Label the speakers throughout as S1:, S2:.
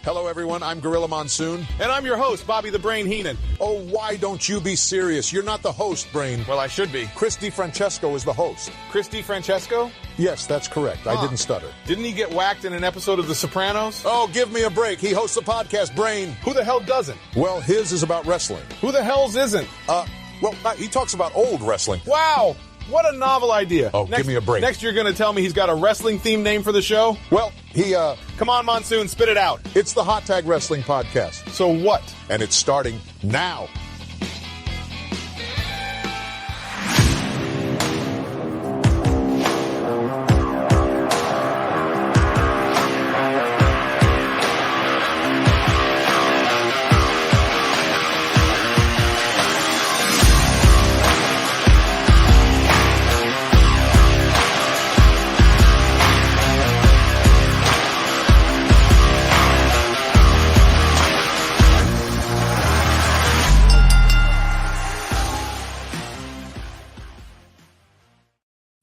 S1: Hello, everyone. I'm Gorilla Monsoon.
S2: And I'm your host, Bobby the Brain Heenan.
S1: Oh, why don't you be serious? You're not the host, Brain.
S2: Well, I should be.
S1: Chris DiFrancesco is the host.
S2: Chris DiFrancesco?
S1: Yes, that's correct. I didn't stutter.
S2: Didn't he get whacked in an episode of The Sopranos?
S1: Oh, give me a break. He hosts a podcast, Brain.
S2: Who the hell doesn't?
S1: Well, his is about wrestling.
S2: Who the hell's isn't?
S1: He talks about old wrestling.
S2: Wow! What a novel idea.
S1: Oh, give me a break.
S2: Next, you're going to tell me he's got a wrestling-themed name for the show?
S1: Well,
S2: Come on, Monsoon, spit it out.
S1: it's the Hot Tag Wrestling Podcast.
S2: So what?
S1: And it's starting now.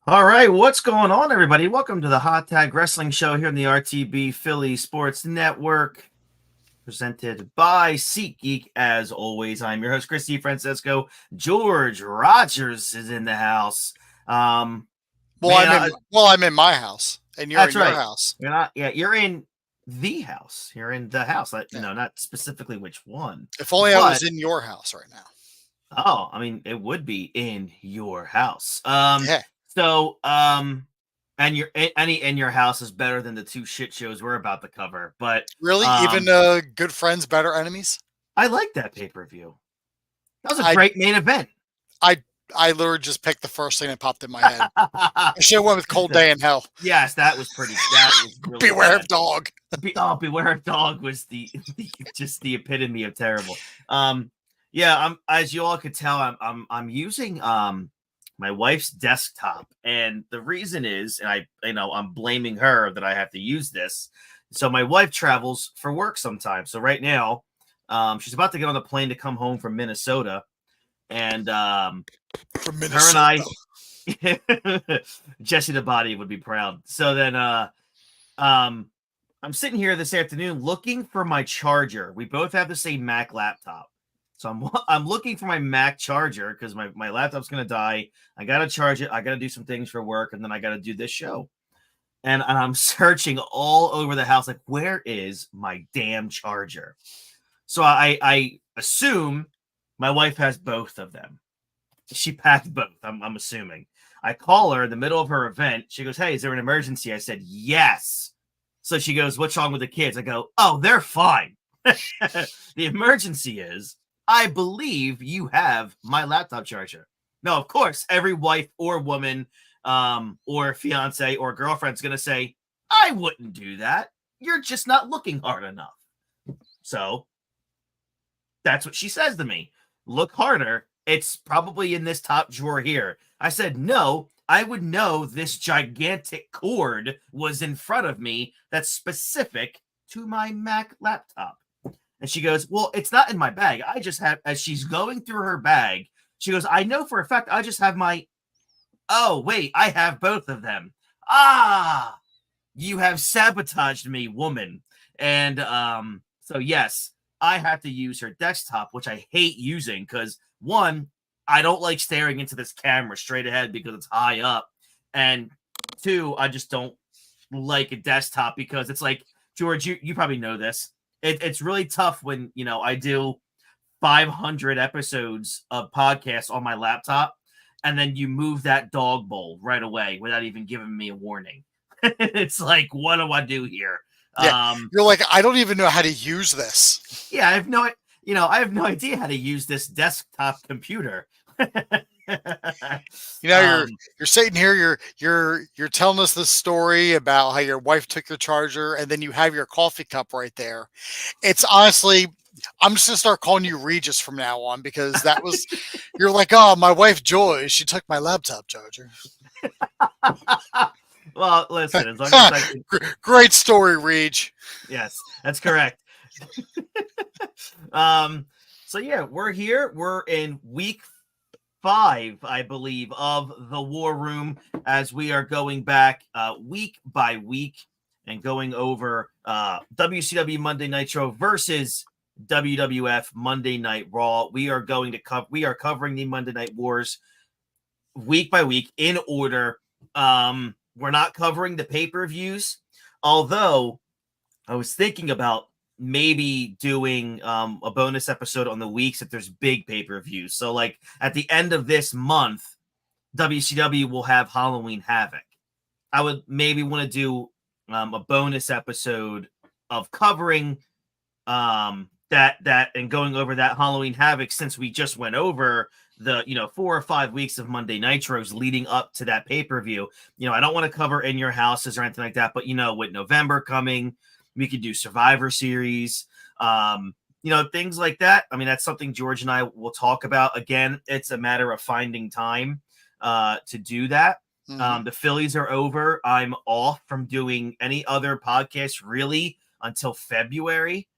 S3: All right, what's going on, everybody? Welcome to the Hot Tag Wrestling Show here on the RTB Philly Sports Network, presented by SeatGeek. As always, I'm your host, Chris DiFrancesco. George Rogers is in the house.
S4: I'm in my house, and you're in your house.
S3: You're not. Yeah, you're in the house. You're in the house. Not specifically which one.
S4: If only I was in your house right now.
S3: Oh, I mean, it would be in your house.
S4: Yeah.
S3: So, and your house is better than the two shit shows we're about to cover. But
S4: really, even good friends, better enemies.
S3: I like that pay-per-view. That was a great main event.
S4: I literally just picked the first thing that popped in my head. I should have went with Cold Day in Hell.
S3: Yes, that was pretty. That was really
S4: Beware of Dog.
S3: Beware of Dog was the just the epitome of terrible. Yeah, as you all could tell, I'm using my wife's desktop, and the reason is, and I'm blaming her that I have to use this. So my wife travels for work sometimes. So right now, she's about to get on the plane to come home from Minnesota, and
S4: from Minnesota,
S3: her and I, Jesse the Body would be proud. So then, I'm sitting here this afternoon looking for my charger. We both have the same Mac laptop. So I'm looking for my Mac charger because my laptop's going to die. I got to charge it. I got to do some things for work, and then I got to do this show. And I'm searching all over the house, like, where is my damn charger? So I assume my wife has both of them. She packed both, I'm assuming. I call her in the middle of her event. She goes, hey, is there an emergency? I said, yes. So she goes, what's wrong with the kids? I go, oh, they're fine. The emergency is, I believe you have my laptop charger. No, of course, every wife or woman or fiance or girlfriend's going to say, I wouldn't do that. You're just not looking hard enough. So that's what she says to me. Look harder. It's probably in this top drawer here. I said, no, I would know this gigantic cord was in front of me that's specific to my Mac laptop. And she goes, well, it's not in my bag. I just have, as she's going through her bag, she goes, I know for a fact I just have my, oh, wait, I have both of them. Ah, you have sabotaged me, woman. And so, yes, I have to use her desktop, which I hate using because, one, I don't like staring into this camera straight ahead because it's high up. And two, I just don't like a desktop because it's like, George, you probably know this. It's really tough when, I do 500 episodes of podcasts on my laptop, and then you move that dog bowl right away without even giving me a warning. It's like, what do I do here?
S4: Yeah, you're like, I don't even know how to use this.
S3: Yeah, I have no idea how to use this desktop computer.
S4: You're sitting here, you're telling us this story about how your wife took your charger, and then you have your coffee cup right there. It's honestly, I'm just gonna start calling you Regis from now on because that was, you're like, oh, my wife Joy, she took my laptop charger.
S3: Well, listen, as long as I can...
S4: Great story, Reg.
S3: Yes, that's correct. So yeah, we're here. We're in week 5, I believe, of the War Room as we are going back week by week. and going over WCW Monday Nitro versus WWF Monday Night Raw. We are covering the Monday Night Wars week by week in order. We're not covering the pay-per-views, although I was thinking about maybe doing a bonus episode on the weeks that there's big pay-per-views. So like at the end of this month, WCW will have Halloween Havoc. I would maybe want to do a bonus episode of covering that and going over that Halloween Havoc, since we just went over the 4 or 5 weeks of Monday Nitros leading up to that pay-per-view. I don't want to cover In Your Houses or anything like that, but with November coming, we could do Survivor Series, things like that. I mean, that's something George and I will talk about. Again, it's a matter of finding time to do that. The Phillies are over. I'm off from doing any other podcast really until February.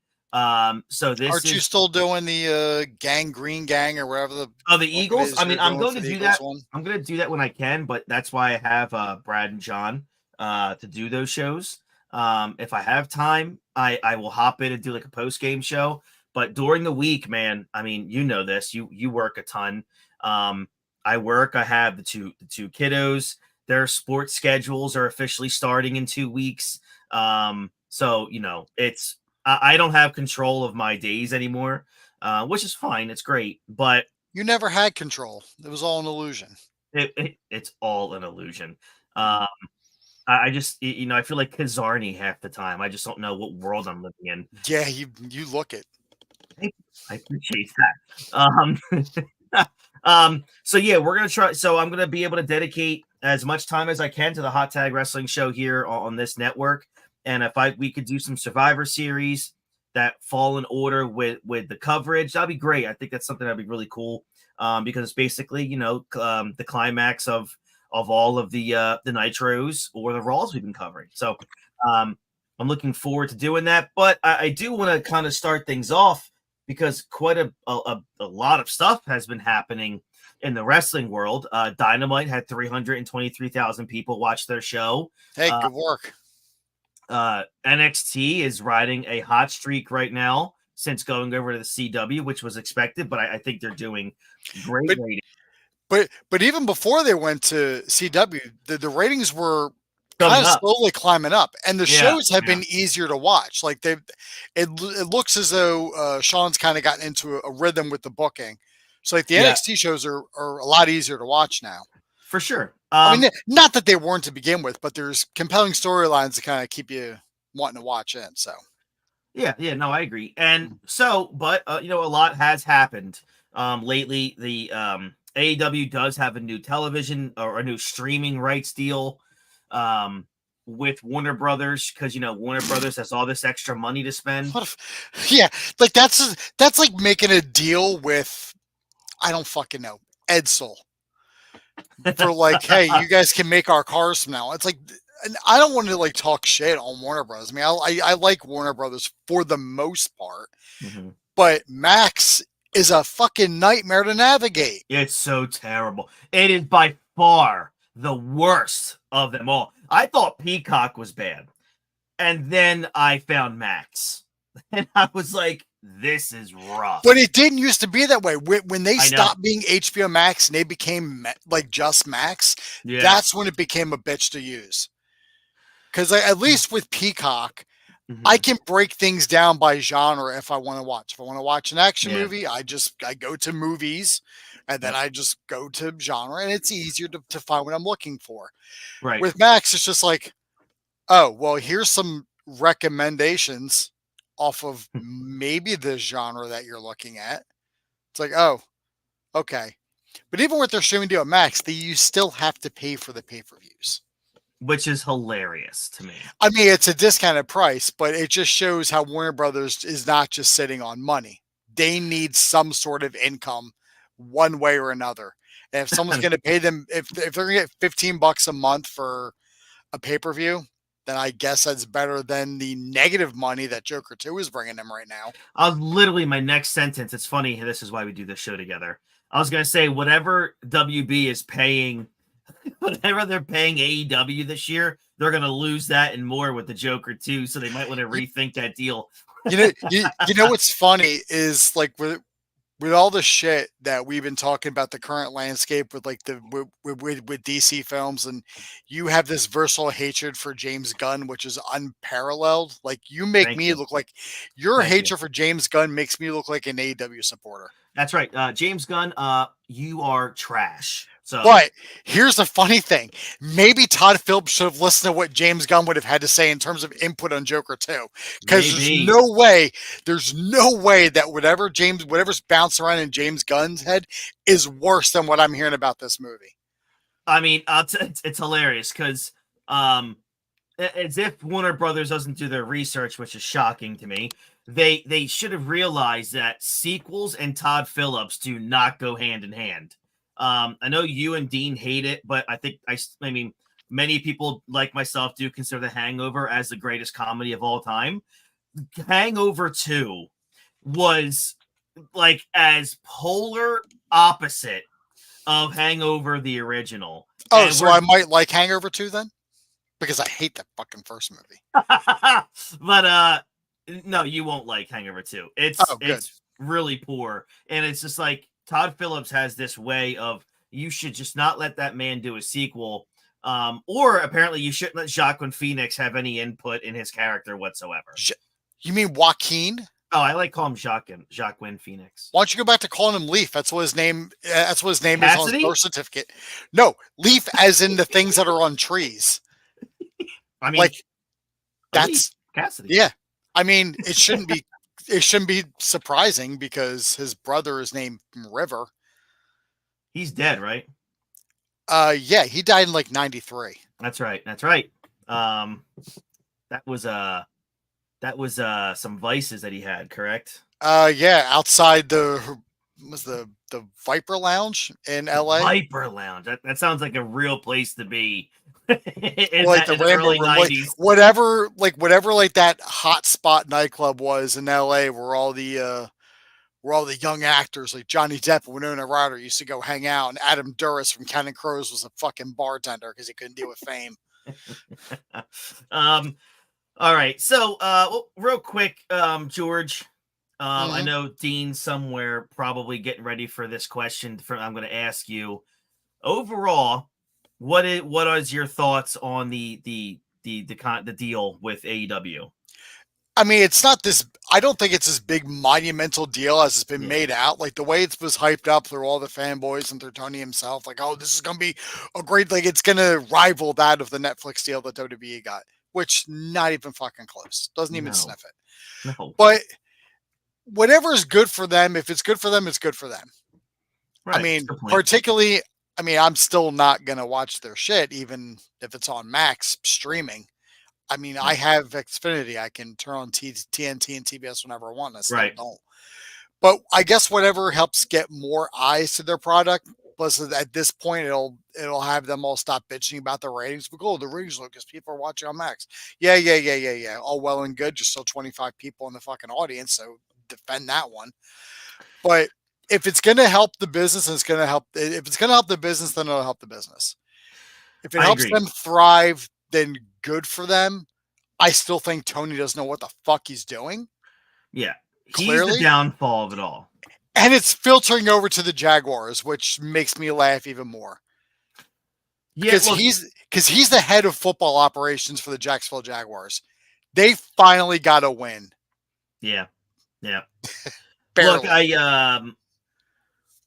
S3: So this
S4: aren't you still doing the Green Gang or wherever
S3: the Eagles? I mean, I'm going to do that.
S4: One?
S3: I'm going to do that when I can, but that's why I have Brad and John to do those shows. If I have time, I will hop in and do like a post game show. But during the week, man, I mean, this. You work a ton. I work. I have the two kiddos. Their sports schedules are officially starting in 2 weeks. So it's. I don't have control of my days anymore, which is fine. It's great, but
S4: you never had control. It was all an illusion.
S3: It's all an illusion. I just, I feel like Kazarni half the time. I just don't know what world I'm living in.
S4: Yeah, you look it.
S3: I appreciate that. So yeah, we're gonna try. So I'm gonna be able to dedicate as much time as I can to the Hot Tag Wrestling show here on this network. And if we could do some Survivor Series that fall in order with the coverage, that'd be great. I think that's something that'd be really cool, because it's basically the climax of all of the Nitros or the Raws we've been covering. So I'm looking forward to doing that. But I do want to kind of start things off because quite a lot of stuff has been happening in the wrestling world. Dynamite had 323,000 people watch their show.
S4: Hey, good work.
S3: NXT is riding a hot streak right now since going over to the CW, which was expected, but I think they're doing great ratings.
S4: But even before they went to CW, the ratings were kind of slowly climbing up, and the shows have been easier to watch. Like it looks as though Sean's kind of gotten into a rhythm with the booking. So like the NXT shows are a lot easier to watch now.
S3: For sure.
S4: I mean, not that they weren't to begin with, but there's compelling storylines to kind of keep you wanting to watch in. So,
S3: yeah, no, I agree. And so, but a lot has happened lately. The AEW does have a new television or a new streaming rights deal with Warner Brothers, because Warner Brothers has all this extra money to spend.
S4: Like that's like making a deal with, I don't fucking know, Edsel. For like, hey, you guys can make our cars from now. It's like, and I don't want to like talk shit on Warner Brothers. I mean, I like Warner Brothers for the most part, but Max is a fucking nightmare to navigate.
S3: It's so terrible. It is by far the worst of them all. I thought Peacock was bad, and then I found Max, and I was like, this is rough.
S4: But it didn't used to be that way. When they stopped being HBO Max and they became like just Max, that's when it became a bitch to use. Because at least with Peacock, I can break things down by genre if I want to watch. If I want to watch an action movie, I go to movies, and then I just go to genre, and it's easier to find what I'm looking for.
S3: Right.
S4: With Max, it's just like, oh, well, here's some recommendations off of maybe the genre that you're looking at. It's like, oh, okay. But even with their streaming deal at Max, you still have to pay for the pay-per-views.
S3: Which is hilarious to me.
S4: I mean, it's a discounted price, but it just shows how Warner Brothers is not just sitting on money. They need some sort of income one way or another. And if someone's going to pay them, if they're going to get $15 a month for a pay-per-view, then I guess that's better than the negative money that Joker 2 is bringing them right now.
S3: Literally, my next sentence, it's funny, this is why we do this show together. I was going to say, whatever WB is paying whatever they're paying AEW this year, they're going to lose that and more with the Joker too. So they might want to rethink that deal.
S4: You know what's funny is like with all the shit that we've been talking about the current landscape with like with DC films, and you have this versatile hatred for James Gunn, which is unparalleled. Like you make
S3: Thank
S4: me
S3: you.
S4: look like your
S3: Thank you.
S4: hatred for James Gunn makes me look like an AEW supporter.
S3: That's right. James Gunn, you are trash. So,
S4: But here's the funny thing. Maybe Todd Phillips should have listened to what James Gunn would have had to say in terms of input on Joker 2. Because
S3: maybe.
S4: there's no way that whatever's bouncing around in James Gunn's head is worse than what I'm hearing about this movie.
S3: I mean, it's hilarious because as if Warner Brothers doesn't do their research, which is shocking to me. They should have realized that sequels and Todd Phillips do not go hand in hand. I know you and Dean hate it, but I think I mean many people like myself do consider The Hangover as the greatest comedy of all time. Hangover 2 was like as polar opposite of Hangover the original.
S4: Oh,
S3: And
S4: so I might like Hangover 2 then? Because I hate that fucking first movie.
S3: But no, you won't like Hangover 2. It's really poor. And it's just like Todd Phillips has this way of you should just not let that man do a sequel. Or apparently you shouldn't let Joaquin Phoenix have any input in his character whatsoever.
S4: You mean Joaquin?
S3: Oh, I like calling him Joaquin Phoenix.
S4: Why don't you go back to calling him Leaf? That's what his name is on his birth certificate. No, Leaf as in the things that are on trees.
S3: I mean,
S4: like that's
S3: Cassidy.
S4: Yeah. I mean, it shouldn't be surprising because his brother is named River.
S3: He's dead, right?
S4: Yeah, he died in like 93.
S3: That's right. That was some vices that he had, correct?
S4: Yeah, outside the Viper Lounge in LA.
S3: Viper Lounge. That sounds like a real place to be.
S4: Like the early 90s. Whatever that hot spot nightclub was in LA where all the young actors like Johnny Depp and Winona Ryder used to go hang out, and Adam Duras from Counting Crows was a fucking bartender because he couldn't deal with fame.
S3: All right. So real quick, George. I know Dean somewhere probably getting ready for this question I'm going to ask you. Overall, what is your thoughts on the deal with AEW?
S4: I mean, it's not this. I don't think it's this big monumental deal as it's been made out. Like the way it was hyped up through all the fanboys and through Tony himself. Like, oh, this is gonna be a great. Like, it's gonna rival that of the Netflix deal that WWE got, which not even fucking close. Doesn't even sniff it.
S3: No.
S4: But whatever is good for them, if it's good for them, it's good for them.
S3: Right.
S4: I mean, particularly. I mean, I'm still not gonna watch their shit, even if it's on Max streaming. I mean, I have Xfinity. I can turn on TNT and TBS whenever I want. I still don't. But I guess whatever helps get more eyes to their product. Plus, at this point, it'll have them all stop bitching about the ratings. But the ratings look because people are watching on Max. Yeah. All well and good. Just still 25 people in the fucking audience. So defend that one. But if it's going to help the business, if it's going to help the business, then it'll help the business. If it helps them thrive, then good for them. I still think Tony doesn't know what the fuck he's doing.
S3: Yeah. Clearly. He's the downfall of it all.
S4: And it's filtering over to the Jaguars, which makes me laugh even more.
S3: Yeah,
S4: because he's the head of football operations for the Jacksonville Jaguars. They finally got a win.
S3: Yeah.
S4: Barely.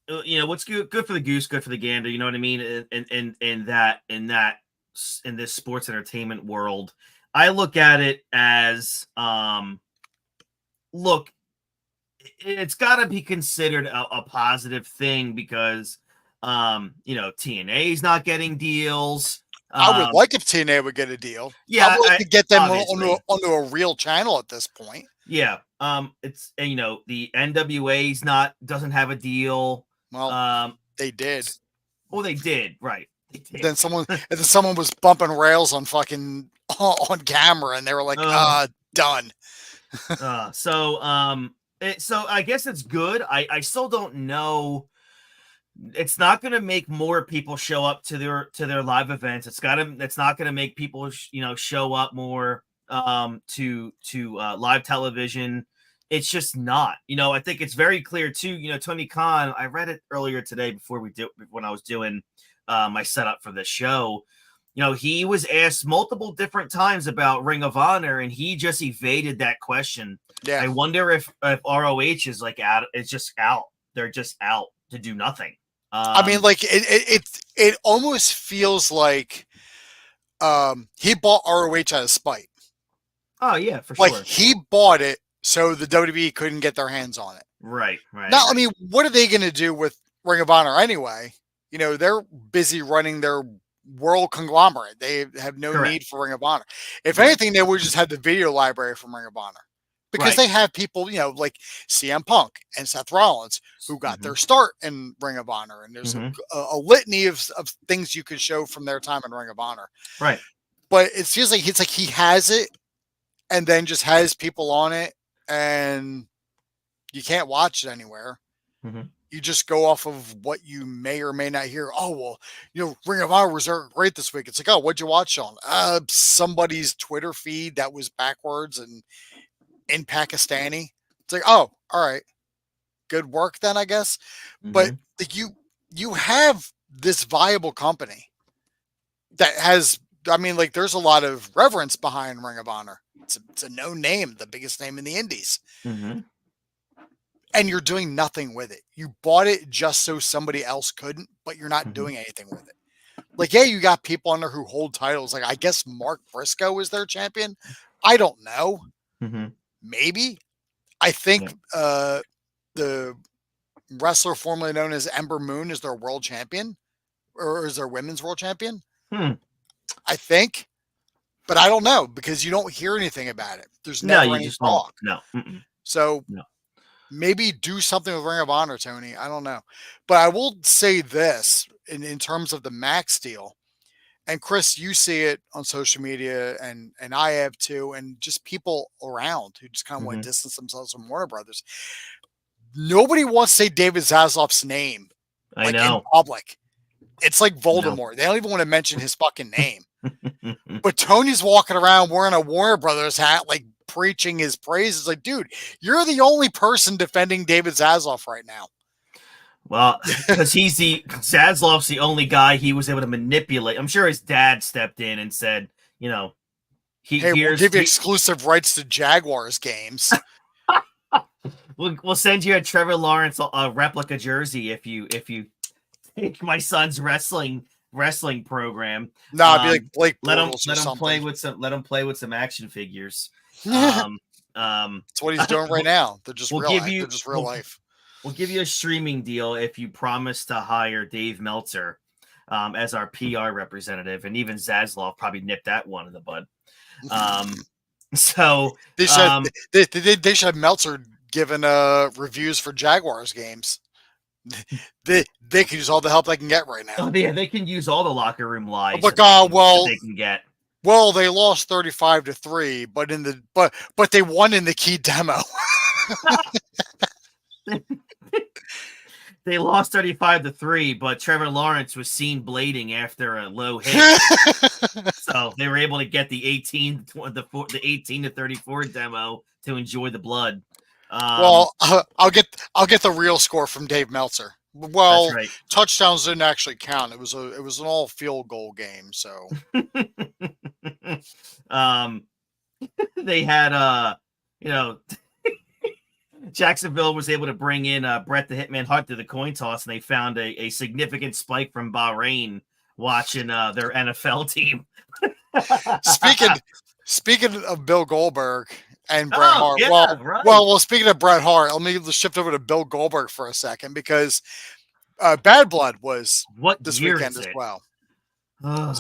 S3: Look, what's good for the goose, good for the gander. You know what I mean? In this sports entertainment world, I look at it as, look, it's got to be considered a positive thing because, TNA is not getting deals.
S4: I would like if TNA would get a deal.
S3: Yeah,
S4: I would like to get them onto a real channel at this point.
S3: Yeah, it's the NWA's doesn't have a deal.
S4: Well, they did.
S3: Well, they did, right? They did.
S4: Then someone was bumping rails on fucking on camera, and they were like, done.
S3: So I guess it's good. I still don't know It's not going to make more people show up to their live events. It's not going to make people show up more to live television. It's just not. I think it's very clear too. Tony Khan, I read it earlier today when I was doing my setup for this show. He was asked multiple different times about Ring of Honor, and he just evaded that question.
S4: Yeah.
S3: I wonder if ROH is like out. It's just out. They're just out to do nothing.
S4: I mean, like it almost feels like he bought ROH out of spite.
S3: Oh yeah, for sure.
S4: Like he bought it so the WWE couldn't get their hands on it.
S3: Right.
S4: Now, I mean, what are they going to do with Ring of Honor anyway? They're busy running their world conglomerate. They have no need for Ring of Honor. If anything, they would just have the video library from Ring of Honor. Because they have people, like CM Punk and Seth Rollins, who got their start in Ring of Honor. And there's a litany of things you could show from their time in Ring of Honor.
S3: Right.
S4: But it feels like it's like he has it and then just has people on it, and you can't watch it anywhere. You just go off of what you may or may not hear. Oh, well, Ring of Honor was great this week. It's like, oh, what'd you watch on? Somebody's Twitter feed that was backwards and in Pakistani. It's like, oh, all right, good work then, I guess. But like you have this viable company that has, I mean, like there's a lot of reverence behind Ring of Honor. It's a known name, the biggest name in the indies. And you're doing nothing with it. You bought it just so somebody else couldn't, but you're not doing anything with it. Like, yeah, you got people on there who hold titles. Like, I guess Mark Briscoe is their champion. I don't know. Maybe. I think the wrestler formerly known as Ember Moon is their world champion, or is their women's world champion. I think, but I don't know because you don't hear anything about it. There's never any talk. So maybe do something with Ring of Honor, Tony. I don't know, but I will say this in terms of the Max deal. And Chris, you see it on social media, and I have too, and just people around who just kind of want to distance themselves from Warner Brothers. Nobody wants to say David Zaslav's name in public. It's like Voldemort. They don't even want to mention his fucking name. But Tony's walking around wearing a Warner Brothers hat, like preaching his praises. Like, dude, you're the only person defending David Zaslav right now.
S3: Well, because Zaslav's the only guy he was able to manipulate. I'm sure his dad stepped in and said, we'll give you
S4: exclusive rights to Jaguars games.
S3: We'll send you a Trevor Lawrence replica jersey if you take my son's wrestling program.
S4: No, it'd be like Blake
S3: let him
S4: something.
S3: Let him play with some action figures.
S4: That's what he's doing right now. They're just real life.
S3: We'll give you a streaming deal if you promise to hire Dave Meltzer as our PR representative, and even Zaslav probably nipped that one in the bud. So
S4: they should have Meltzer given reviews for Jaguars games. They can use all the help they can get right now.
S3: Oh yeah, they can use all the locker room lies.
S4: But
S3: they can get.
S4: Well, they lost 35-3, but they won in the key demo.
S3: They lost 35-3, but Trevor Lawrence was seen blading after a low hit, so they were able to get the 18-34 demo to enjoy the blood.
S4: Well, I'll get the real score from Dave Meltzer. Well, right. Touchdowns didn't actually count. It was an all field goal game. So,
S3: they had Jacksonville was able to bring in Bret the Hitman Hart to the coin toss, and they found a significant spike from Bahrain watching their NFL team.
S4: Speaking of Bill Goldberg and Bret Hart, well, speaking of Bret Hart, let me shift over to Bill Goldberg for a second because Bad Blood was this weekend as well. We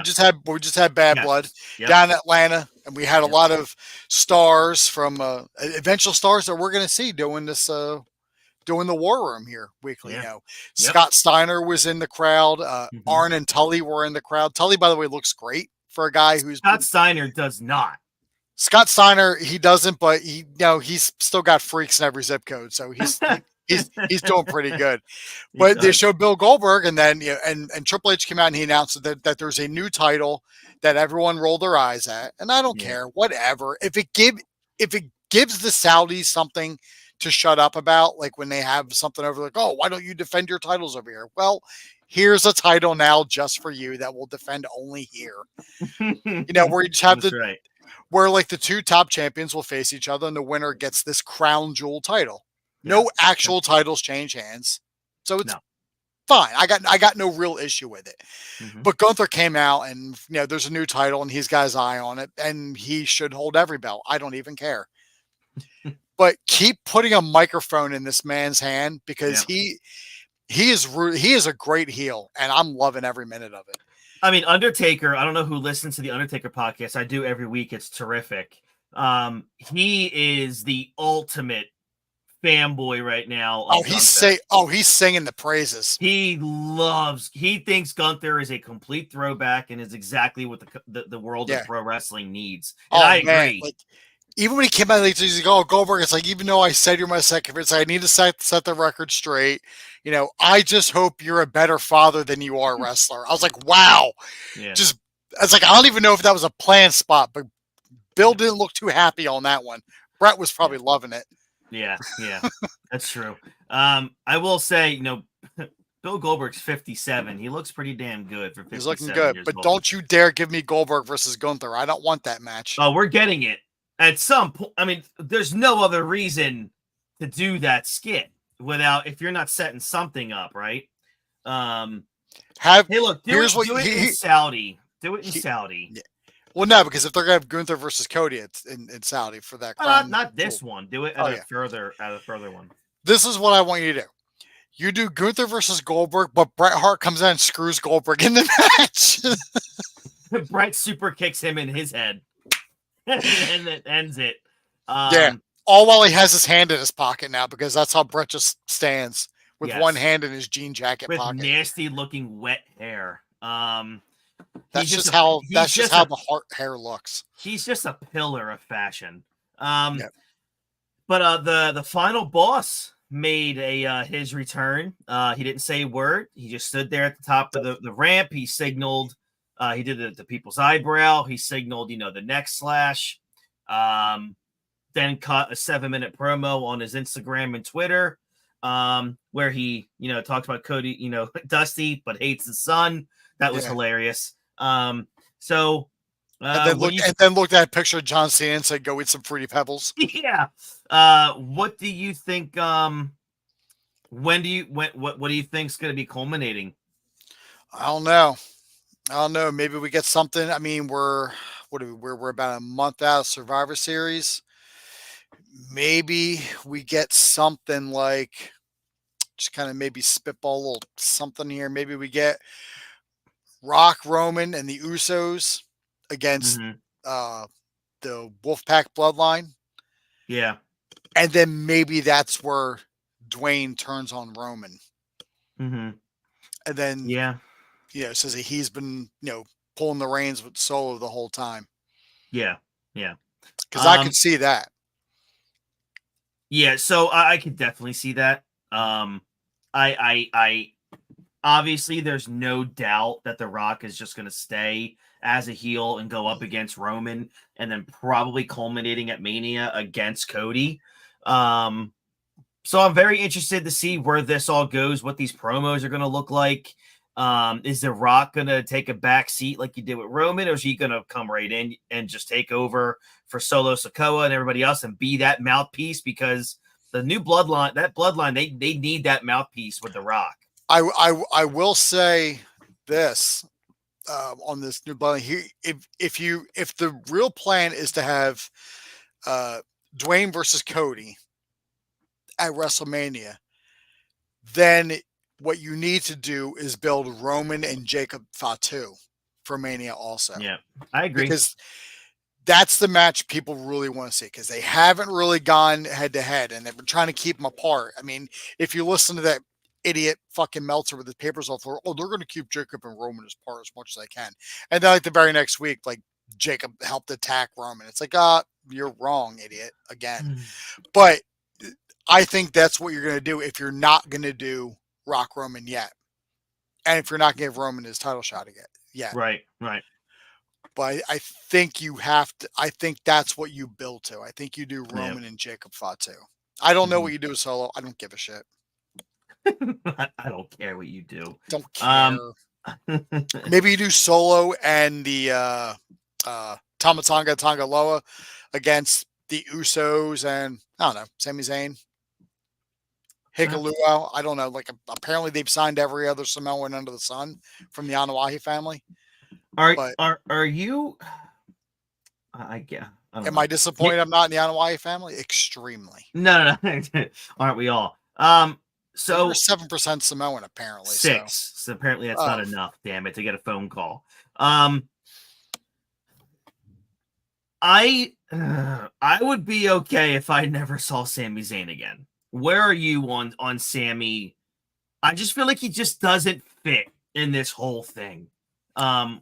S4: just had Bad Blood down in Atlanta, and we had a lot of stars from eventual stars that we're going to see doing this, doing the War Room here weekly. Scott Steiner was in the crowd. Arn and Tully were in the crowd. Tully, by the way, looks great for a guy who's
S3: Steiner does not.
S4: Scott Steiner, he doesn't, but he's still got freaks in every zip code, so he's he's doing pretty good.
S3: He
S4: But they
S3: does.
S4: showed Bill Goldberg, and then and Triple H came out and he announced that there's a new title that everyone rolled their eyes at, and I don't
S3: Yeah.
S4: care, whatever. If it gives the Saudis something to shut up about, like when they have something over, like, oh, why don't you defend your titles over here? Well, here's a title now just for you that will defend only here. Where you just have
S3: That's right.
S4: where like the two top champions will face each other, and the winner gets this crown jewel title. No
S3: Yeah.
S4: actual titles change hands, so it's
S3: No.
S4: fine. I got no real issue with it.
S3: Mhm.
S4: But Gunther came out, and there's a new title, and he's got his eye on it, and he should hold every belt. I don't even care. But keep putting a microphone in this man's hand, because he is a great heel, and I'm loving every minute of it.
S3: I mean, Undertaker, I don't know who listens to the Undertaker podcast. I do every week. It's terrific. He is the ultimate fanboy right now.
S4: Oh, he's singing the praises.
S3: He thinks Gunther is a complete throwback and is exactly what the world of pro wrestling needs. And I agree.
S4: Like, even when he came out, he's like, oh, Goldberg, it's like, even though I said you're my second favorite, I need to set the record straight. I just hope you're a better father than you are a wrestler. I was like, wow.
S3: Yeah.
S4: I was like, I don't even know if that was a planned spot, but Bill didn't look too happy on that one. Brett was probably loving it.
S3: Yeah, that's true. I will say, Bill Goldberg's 57. He looks pretty damn good for 57.
S4: He's looking good, but
S3: old.
S4: don't you dare give me Goldberg versus Gunther. I don't want that match.
S3: Oh, we're getting it at some point. I mean, there's no other reason to do that skit if you're not setting something up, right?
S4: Hey,
S3: look, do it in Saudi. Do it in Saudi.
S4: Yeah. Well, no, because if they're gonna have Gunther versus Cody, it's in Saudi for that.
S3: Not this one. Do it at a further one.
S4: This is what I want you to do. You do Gunther versus Goldberg, but Bret Hart comes in and screws Goldberg in the match.
S3: Bret super kicks him in his head, and it ends it.
S4: All while he has his hand in his pocket now, because that's how Bret just stands with one hand in his jean jacket
S3: with
S4: pocket.
S3: Nasty looking wet hair.
S4: That's just how the Hart hair looks.
S3: He's just a pillar of fashion. But the final boss made his return. He didn't say a word. He just stood there at the top of the ramp. He signaled. He did it at the people's eyebrow. He signaled, the neck slash. Then cut a 7-minute promo on his Instagram and Twitter, where he, talks about Cody, Dusty, but hates his son. That was hilarious. And then looked at a picture of John Cena and said, "Go eat some Fruity Pebbles." Yeah. What do you think? What do you think's going to be culminating? I don't know. Maybe we get something. I mean, we're about a month out of Survivor Series. Maybe we get something like, just kind of maybe spitball a little something here. Maybe we get Rock, Roman, and the Usos against the Wolfpack Bloodline. Yeah. And then maybe that's where Dwayne turns on Roman. Mm-hmm. And then, says that he's been, pulling the reins with Solo the whole time. Yeah. Yeah. Because I could see that. Yeah. So I could definitely see that. I obviously there's no doubt that The Rock is just going to stay as a heel and go up against Roman, and then probably culminating at Mania against Cody. So I'm very interested to see where this all goes, what these promos are going to look like. Is The Rock going to take a back seat like he did with Roman, or is he going to come right in and just take over for Solo Sikoa and everybody else and be that mouthpiece? Because the new bloodline, they need that mouthpiece with The Rock. I will say this on this new bloodline. If the real plan is to have Dwayne versus Cody at WrestleMania, then what you need to do is build Roman and Jacob Fatu for Mania also. Yeah, I agree. Because that's the match people really want to see, because they haven't really gone head to head and they've been trying to keep them apart. I mean, if you listen to that idiot fucking Meltzer with his papers all floor, they're going to keep Jacob and Roman apart as much as they can. And then like the very next week, like Jacob helped attack Roman. It's like, you're wrong, idiot, again. But
S4: I think that's what you're going to do if you're not going to do Rock Roman yet. And if you're not going to give Roman his title shot again yet.
S3: Right.
S4: But I think you have to. I think that's what you build to. I think you do Roman and Jacob Fatu. I don't know what you do with Solo. I don't give a shit.
S3: I don't care what you do.
S4: Don't care. Maybe you do Solo and the Tama Tonga Loa against the Usos and I don't know, Sami Zayn. Hikaluo. I don't know. Like apparently they've signed every other Samoan under the sun from the Anoa'i family.
S3: Are you? I guess.
S4: Am I disappointed I'm not in the Anoa'i family? Extremely.
S3: No. Aren't we all? So
S4: 7% Samoan apparently.
S3: 6. So apparently that's not enough. Damn it! To get a phone call. I would be okay if I never saw Sami Zayn again. Where are you on Sami? I just feel like he just doesn't fit in this whole thing.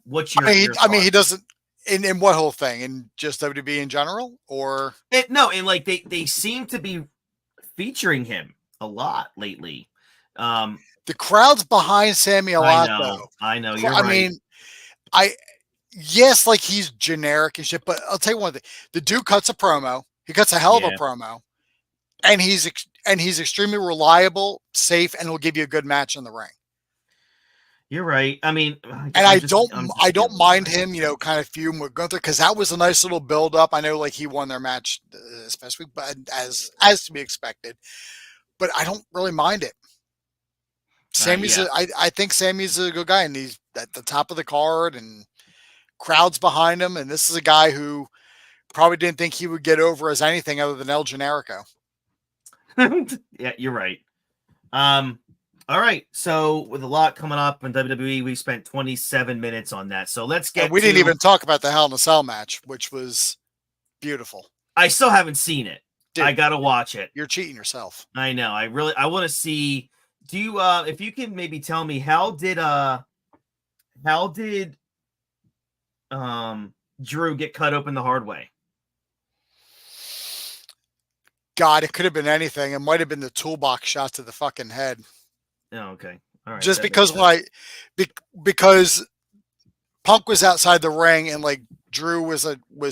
S3: What's your?
S4: I mean, he doesn't. In what whole thing? In just WWE in general, or
S3: and like they seem to be featuring him a lot lately.
S4: The crowd's behind Sami a lot, though.
S3: I know. You're right.
S4: I mean, yes, like he's generic and shit, but I'll tell you one thing: the dude cuts a promo. He cuts a hell of a promo, and he's extremely reliable, safe, and will give you a good match in the ring.
S3: You're right. I mean,
S4: I don't mind him, kind of feuding with Gunther because that was a nice little build up. I know, like he won their match this past week, but as to be expected. But I don't really mind it. I think Sami's a good guy, and he's at the top of the card, and crowds behind him. And this is a guy who probably didn't think he would get over as anything other than El Generico.
S3: Yeah, you're right. All right, so with a lot coming up in WWE, we spent 27 minutes on that. So let's get.
S4: And we didn't even talk about the Hell in a Cell match, which was beautiful.
S3: I still haven't seen it. Dude, I gotta watch it.
S4: You're cheating yourself.
S3: I know. I want to see. Do you? If you can maybe tell me how did Drew get cut open the hard way?
S4: God, it could have been anything. It might have been the toolbox shot to the fucking head.
S3: Oh, okay. All right.
S4: Just because because Punk was outside the ring and like Drew was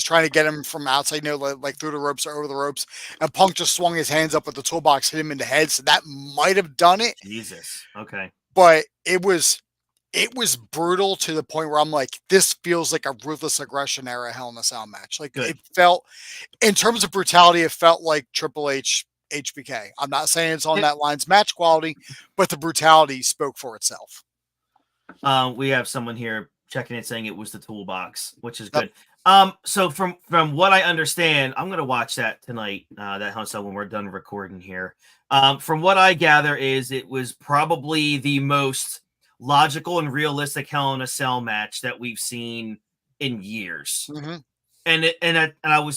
S4: trying to get him from outside, like through the ropes or over the ropes, and Punk just swung his hands up with the toolbox, hit him in the head. So that might have done it.
S3: Jesus. Okay.
S4: But it was brutal to the point where I'm like, this feels like a Ruthless Aggression era Hell in a Cell match. Like It felt, in terms of brutality, it felt like Triple H HBK. I'm not saying it's on that line's match quality, but the brutality spoke for itself.
S3: We have someone here checking in saying it was the toolbox, which is good. So from what I understand, I'm gonna watch that tonight. That Hell in a Cell when we're done recording here. From what I gather, is it was probably the most logical and realistic Hell in a Cell match that we've seen in years.
S4: Mm-hmm.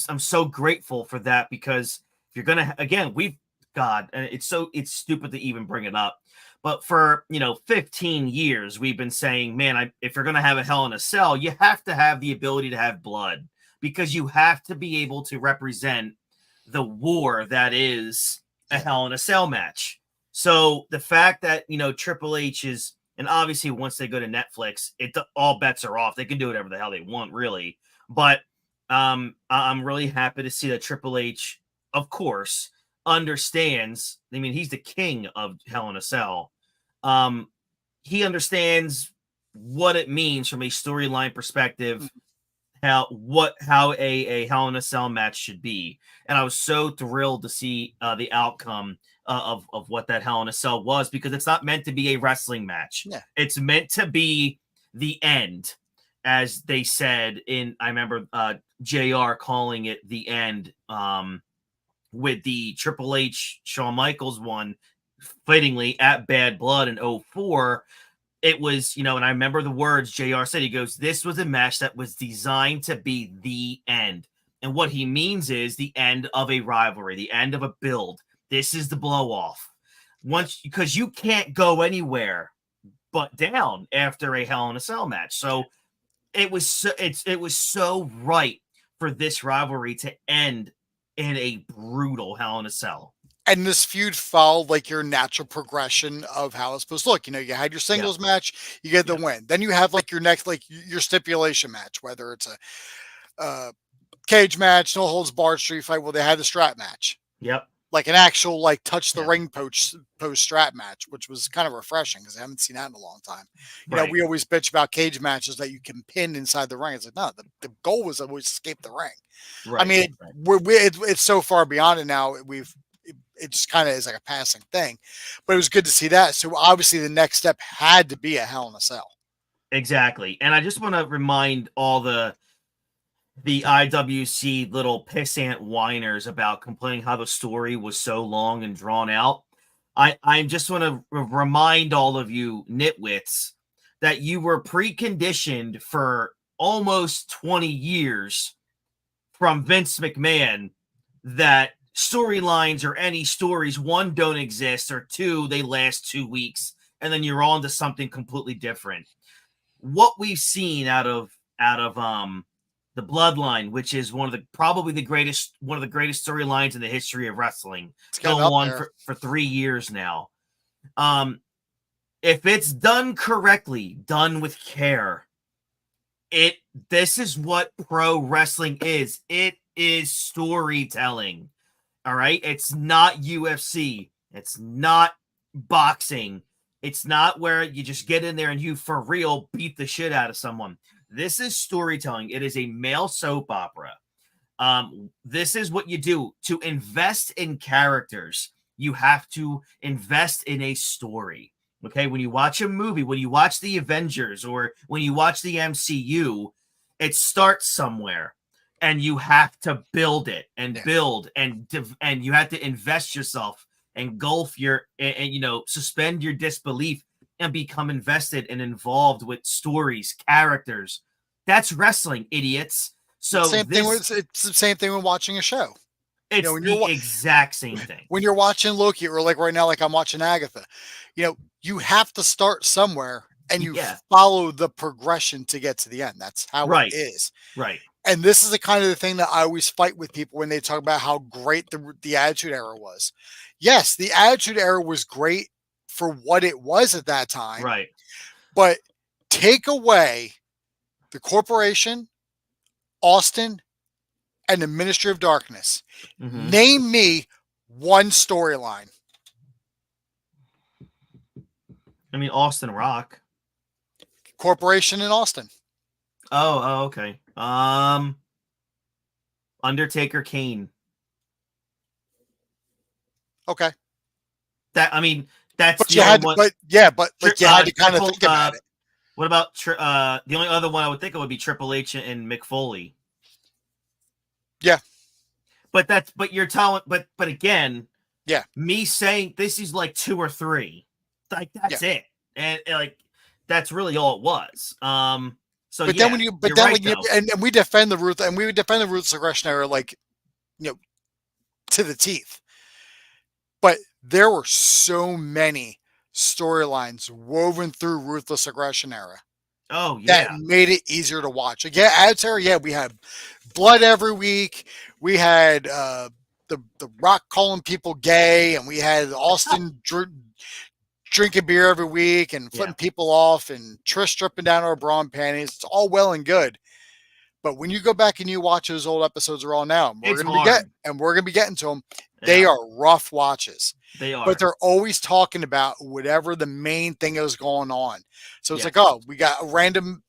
S3: I'm so grateful for that because if you're gonna and it's stupid to even bring it up, but for 15 years we've been saying, man, if you're gonna have a Hell in a Cell, you have to have the ability to have blood because you have to be able to represent the war that is a Hell in a Cell match. So the fact that Triple H is, and obviously once they go to Netflix, all bets are off. They can do whatever the hell they want, really. But I'm really happy to see that Triple H, of course, understands. I mean, he's the king of Hell in a Cell. He understands what it means from a storyline perspective, how a Hell in a Cell match should be. And I was so thrilled to see the outcome of what that Hell in a Cell was, because it's not meant to be a wrestling match.
S4: Yeah.
S3: It's meant to be the end, as they said I remember JR calling it the end with the Triple H Shawn Michaels one, fittingly at Bad Blood in 2004. It was, and I remember the words JR said. He goes, this was a match that was designed to be the end. And what he means is the end of a rivalry, the end of a build. This is the blow off. Because you can't go anywhere but down after a Hell in a Cell match. So it was so right for this rivalry to end in a brutal Hell in a Cell.
S4: And this feud followed like your natural progression of how it's supposed to look. You know, you had your singles match, you get the win. Then you have like your next, like your stipulation match, whether it's a cage match, no holds barred street fight. Well, they had the strap match.
S3: Yep.
S4: Like an actual like touch the ring post strap match, which was kind of refreshing because I haven't seen that in a long time. You know, we always bitch about cage matches that you can pin inside the ring. It's like, no, the goal was always escape the ring.
S3: Right.
S4: I mean, it's so far beyond it now. It just kind of is like a passing thing, but it was good to see that. So obviously the next step had to be a Hell in a Cell.
S3: Exactly. And I just want to remind all the IWC little pissant whiners about complaining how the story was so long and drawn out. I just want to remind all of you nitwits that you were preconditioned for almost 20 years from Vince McMahon that storylines or any stories, one, don't exist, or two, they last 2 weeks, and then you're on to something completely different. What we've seen out of the Bloodline, which is one of the greatest storylines in the history of wrestling, go on for 3 years now. If it's done correctly, done with care, this is what pro wrestling is. It is storytelling. All right. It's not UFC. It's not boxing. It's not where you just get in there and you for real beat the shit out of someone. This is storytelling. It is a male soap opera. This is what you do to invest in characters. You have to invest in a story. Okay. When you watch a movie, when you watch the Avengers or when you watch the MCU, it starts somewhere. And you have to build it and build and you have to invest yourself, engulf and suspend your disbelief and become invested and involved with stories, characters. That's wrestling, idiots. So
S4: it's the same thing when watching a show.
S3: It's the exact same thing.
S4: When you're watching Loki, or like right now, like I'm watching Agatha, you have to start somewhere and you follow the progression to get to the end. That's how it is.
S3: Right.
S4: And this is the kind of the thing that I always fight with people when they talk about how great the Attitude Era was. Yes, the Attitude Era was great for what it was at that time.
S3: Right.
S4: But take away the Corporation, Austin, and the Ministry of Darkness. Mm-hmm. Name me one storyline.
S3: I mean, Austin Rock.
S4: Corporation and Austin.
S3: Oh, okay. Undertaker, Kane.
S4: Okay.
S3: That's
S4: but you had to, but you had to kind of think about it.
S3: What about the only other one I would think of would be Triple H and Mick Foley.
S4: Yeah.
S3: But you're telling, but again, me saying this is like 2 or 3, like that's it, and like that's really all it was. So,
S4: but then when you we defend the Ruth and we would defend the Ruthless Aggression Era like, to the teeth. But there were so many storylines woven through Ruthless Aggression Era.
S3: Oh yeah,
S4: that made it easier to watch. Like, Attitude Era, we had blood every week. We had the Rock calling people gay, and we had Austin drinking beer every week and flipping people off, and Trish stripping down her bra and panties. It's all well and good. But when you go back and you watch those old episodes are all now, we're going to be getting to them. Yeah. They are rough watches.
S3: They are.
S4: But they're always talking about whatever the main thing is going on. So it's like, oh, we got a random,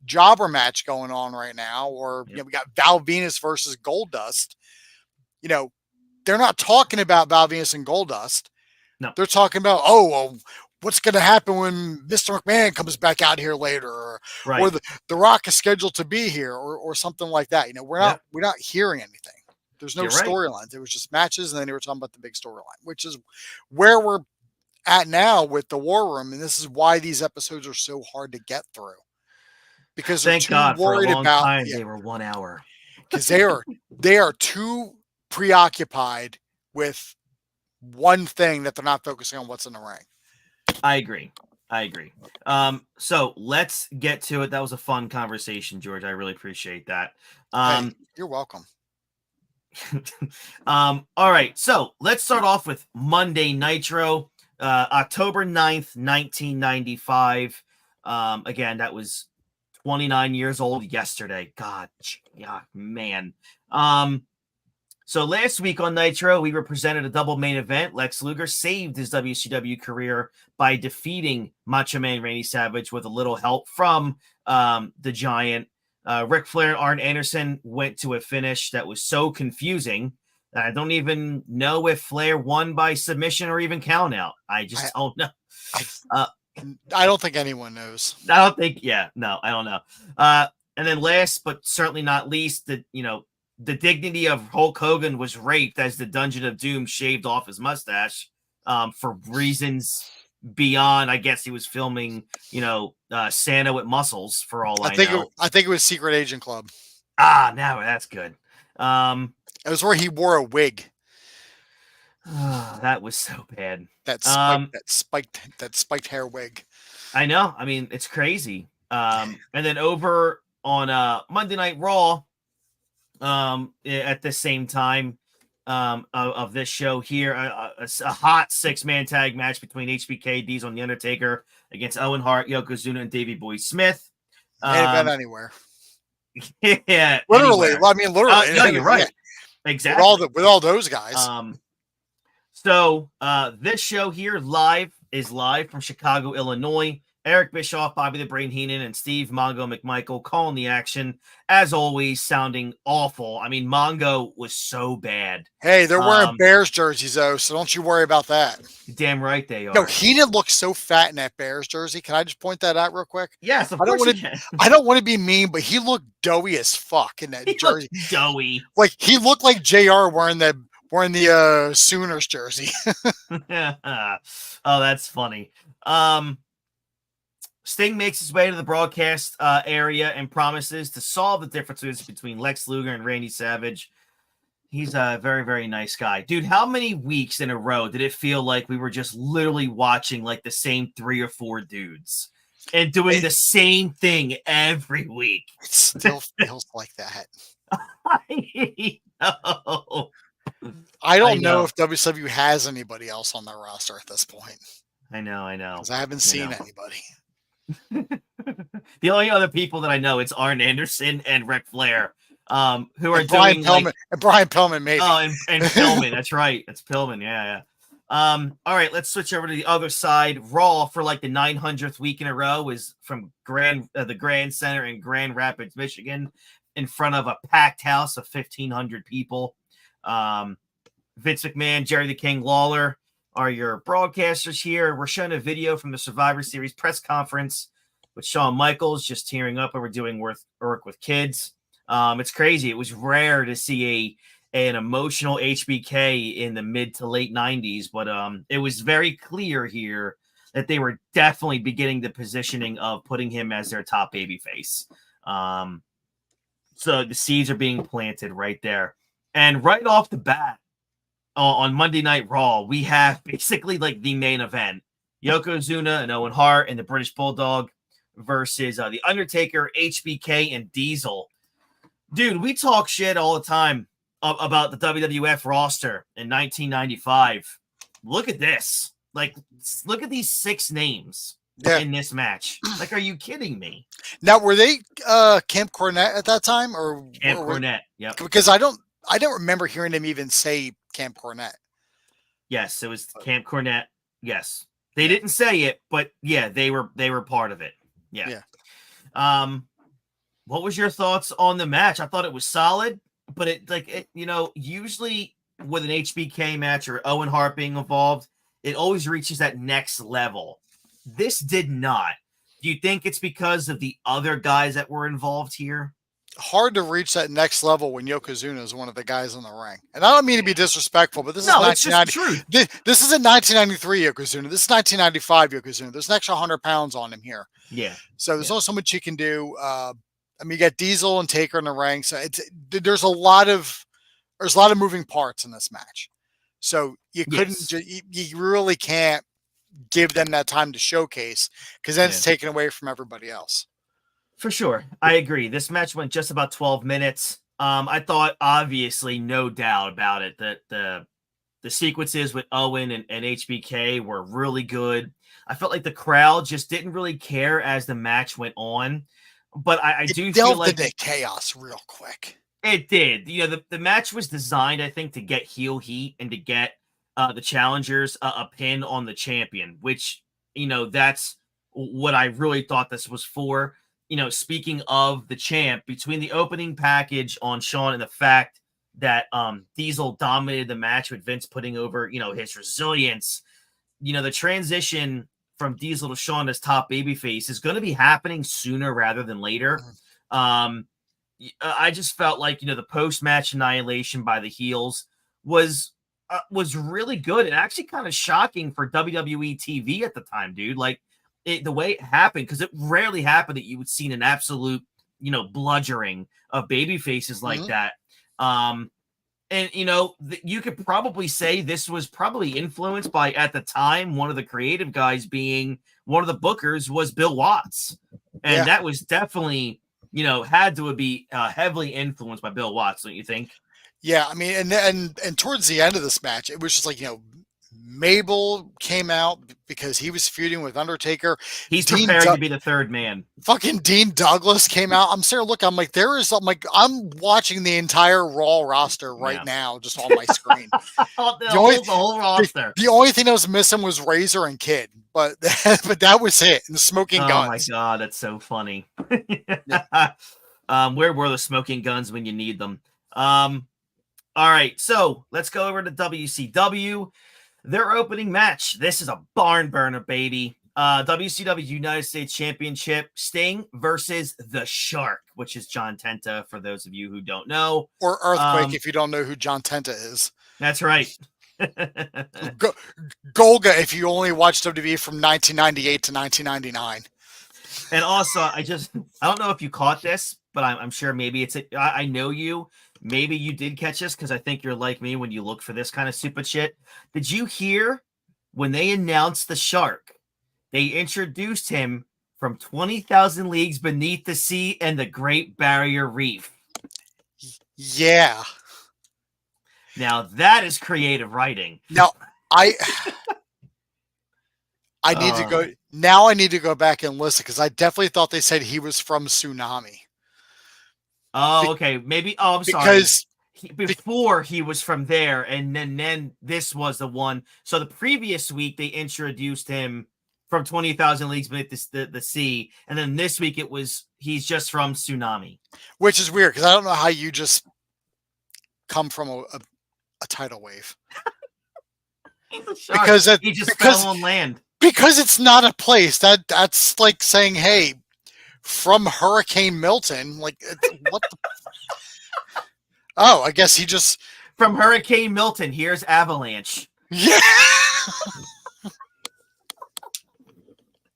S4: jobber match going on right now, or we got Val Venus versus Goldust. They're not talking about Val Venus and Goldust.
S3: No.
S4: They're talking about, what's going to happen when Mr. McMahon comes back out here later, or the Rock is scheduled to be here, or something like that. We're not hearing anything. There's no storylines. It was just matches, and then they were talking about the big storyline, which is where we're at now with the War Room, and this is why these episodes are so hard to get through. Because
S3: thank God for a long time they were 1 hour.
S4: Because they are too preoccupied with one thing that they're not focusing on what's in the ring.
S3: I agree. So let's get to it. That was a fun conversation, George. I really appreciate that.
S4: You're welcome.
S3: All right, so let's start off with Monday Nitro, October 9th, 1995. Again, that was 29 years old yesterday. God, yeah, man. So last week on Nitro, we represented a double main event. Lex Luger saved his WCW career by defeating Macho Man Randy Savage with a little help from the Giant. Ric Flair and Arn Anderson went to a finish that was so confusing that I don't even know if Flair won by submission or even count out. I don't know.
S4: I don't think anyone knows.
S3: I don't think, I don't know. And then last but certainly not least, the dignity of Hulk Hogan was raped as the Dungeon of Doom shaved off his mustache for reasons beyond, I guess he was filming, Santa with muscles for all I know.
S4: I think it was Secret Agent Club.
S3: Now that's good.
S4: It was where he wore a wig.
S3: That was so bad.
S4: That spiked hair wig.
S3: I know. I mean, it's crazy. And then over on Monday Night Raw, at the same time of this show here, a hot 6-man tag match between HBK, Diesel, and The Undertaker against Owen Hart, Yokozuna, and Davey Boy Smith.
S4: Ain't been anywhere.
S3: Yeah,
S4: literally.
S3: anywhere.
S4: I mean, literally.
S3: No, you're right. Exactly.
S4: With all those guys.
S3: So this show here is live from Chicago, Illinois. Eric Bischoff, Bobby the Brain Heenan, and Steve Mongo McMichael calling the action, as always, sounding awful. I mean, Mongo was so bad.
S4: Hey, they're wearing Bears jerseys, though, so don't you worry about that.
S3: Damn right they are.
S4: No, Heenan looks so fat in that Bears jersey. Can I just point that out real quick?
S3: Yes, of course you can.
S4: I don't want to be mean, but he looked doughy as fuck in that jersey.
S3: Doughy.
S4: Like, he looked like JR wearing the Sooners jersey.
S3: Oh, that's funny. Sting makes his way to the broadcast area and promises to solve the differences between Lex Luger and Randy Savage. He's a very, very nice guy. Dude, how many weeks in a row did it feel like we were just literally watching like the same 3 or 4 dudes and doing the same thing every week?
S4: It still feels like that.
S3: I know.
S4: I don't know if WCW has anybody else on their roster at this point.
S3: I know.
S4: Because I haven't seen anybody.
S3: The only other people that I know, it's Arn Anderson and Ric Flair, who are
S4: and Brian
S3: doing
S4: Pillman, and Brian Pillman, maybe.
S3: Oh, and Pillman. That's right. It's Pillman. Yeah. All right, let's switch over to the other side. Raw for like the 900th week in a row is from the Grand Center in Grand Rapids, Michigan, in front of a packed house of 1,500 people. Vince McMahon, Jerry the King Lawler are your broadcasters here. We're showing a video from the Survivor Series press conference with Shawn Michaels just tearing up over doing work with kids. It's crazy. It was rare to see an emotional HBK in the mid to late 90s, but it was very clear here that they were definitely beginning the positioning of putting him as their top babyface. So the seeds are being planted right there. And right off the bat, on Monday Night Raw, we have basically like the main event. Yokozuna and Owen Hart and the British Bulldog versus The Undertaker, HBK, and Diesel. Dude, we talk shit all the time about the WWF roster in 1995. Look at this. Like, look at these 6 names in this match. Like, are you kidding me?
S4: Now, were they Camp Cornette at that time? Or
S3: Camp Cornette, yep.
S4: Because I don't remember hearing them even say Camp Cornette.
S3: Yes, it was Camp Cornette. Yes. They didn't say it, but yeah, they were part of it. Yeah. What was your thoughts on the match? I thought it was solid, but usually with an HBK match or Owen Hart being involved, it always reaches that next level. This did not. Do you think it's because of the other guys that were involved here?
S4: Hard to reach that next level when Yokozuna is one of the guys in the ring. And I don't mean to be disrespectful, but this is 1990. This isn't 1993 Yokozuna. This is 1995 Yokozuna. There's an extra 100 pounds on him here.
S3: Yeah.
S4: So there's only so much you can do. I mean, you got Diesel and Taker in the ring. So there's a lot of moving parts in this match. So you you really can't give them that time to showcase because then it's taken away from everybody else.
S3: For sure. I agree. This match went just about 12 minutes. I thought, obviously, no doubt about it, that the sequences with Owen and HBK were really good. I felt like the crowd just didn't really care as the match went on. But I do feel like
S4: the chaos real quick.
S3: It did. The match was designed, I think, to get heel heat and to get the challengers a pin on the champion, which, that's what I really thought this was for. Speaking of the champ, between the opening package on Shawn and the fact that Diesel dominated the match with Vince putting over, his resilience, the transition from Diesel to Shawn as top babyface is going to be happening sooner rather than later. I just felt like, the post-match annihilation by the heels was really good and actually kind of shocking for WWE TV at the time, dude. Like the way it happened, because it rarely happened that you would see an absolute, bludgeoning of baby faces like that. And, you could probably say this was probably influenced by, at the time, one of the creative guys being one of the bookers was Bill Watts. And that was definitely, had to be heavily influenced by Bill Watts, don't you think?
S4: Yeah, I mean, and towards the end of this match, it was just like, Mabel came out because he was feuding with Undertaker.
S3: He's preparing to be the third man.
S4: Fucking Dean Douglas came out. I'm sitting looking. I'm like, I'm watching the entire Raw roster right now, just on my screen.
S3: the whole roster.
S4: The only thing that was missing was Razor and Kid, but that was it. And Smoking Guns.
S3: Oh my god, that's so funny. Where were the Smoking Guns when you need them? All right, so let's go over to WCW. Their opening match. This is a barn burner, baby. WCW United States Championship, Sting versus The Shark, which is John Tenta, for those of you who don't know.
S4: Or Earthquake, if you don't know who John Tenta is.
S3: That's right.
S4: Golga, if you only watched WWE from 1998 to 1999.
S3: And also, I don't know if you caught this, but I'm sure maybe I know you. Maybe you did catch this because I think you're like me when you look for this kind of stupid shit. Did you hear when they announced the Shark, they introduced him from 20,000 Leagues Beneath the Sea and the Great Barrier Reef?
S4: Yeah.
S3: Now that is creative writing.
S4: Now I need to go. Now I need to go back and listen because I definitely thought they said he was from Tsunami.
S3: Oh, okay. Maybe. Oh, I'm sorry.
S4: Because
S3: before he was from there, and then this was the one. So the previous week they introduced him from 20,000 Leagues Beneath the Sea, and then this week he's just from Tsunami,
S4: which is weird because I don't know how you just come from a tidal wave.
S3: Because he just fell on land.
S4: Because it's not a place that's like saying, "Hey, from Hurricane Milton." Like, what? Oh, I guess he just
S3: from Hurricane Milton. Here's Avalanche.
S4: Yeah.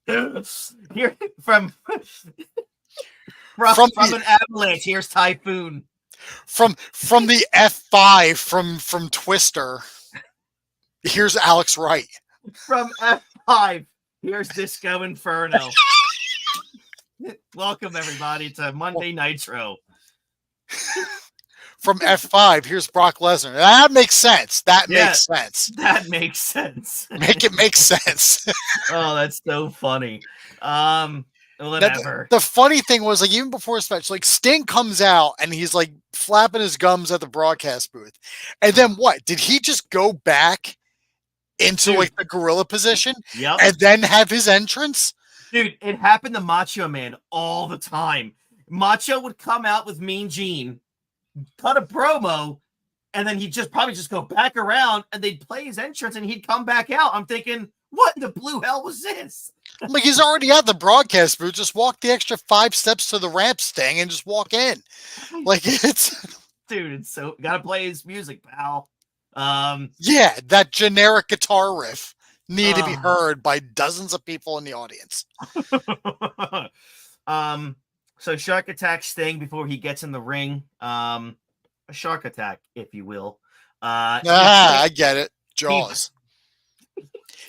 S3: Here from an avalanche. Here's Typhoon.
S4: From the F5 from Twister. Here's Alex Wright.
S3: From F5. Here's Disco Inferno. Welcome everybody to Monday Nitro.
S4: From F5, here's Brock Lesnar. That makes sense. That makes sense. Make it make sense.
S3: Oh, that's so funny. Whatever.
S4: The funny thing was, like, even before his match, like, Sting comes out and he's like flapping his gums at the broadcast booth. And then what? Did he just go back into like the gorilla position?
S3: Yep.
S4: And then have his entrance?
S3: Dude, it happened to Macho Man all the time. Macho would come out with Mean Gene, cut a promo, and then he'd probably go back around and they'd play his entrance and he'd come back out. I'm thinking, what in the blue hell was this?
S4: Like, he's already at the broadcast booth. Just walk the extra 5 steps to the ramp, Sting, and just walk in. Like, it's...
S3: Dude, it's so... Gotta play his music, pal.
S4: Yeah, that generic guitar riff needed to be heard by dozens of people in the audience.
S3: So Shark attacks Sting before he gets in the ring. A shark attack, if you will.
S4: I get it. Jaws.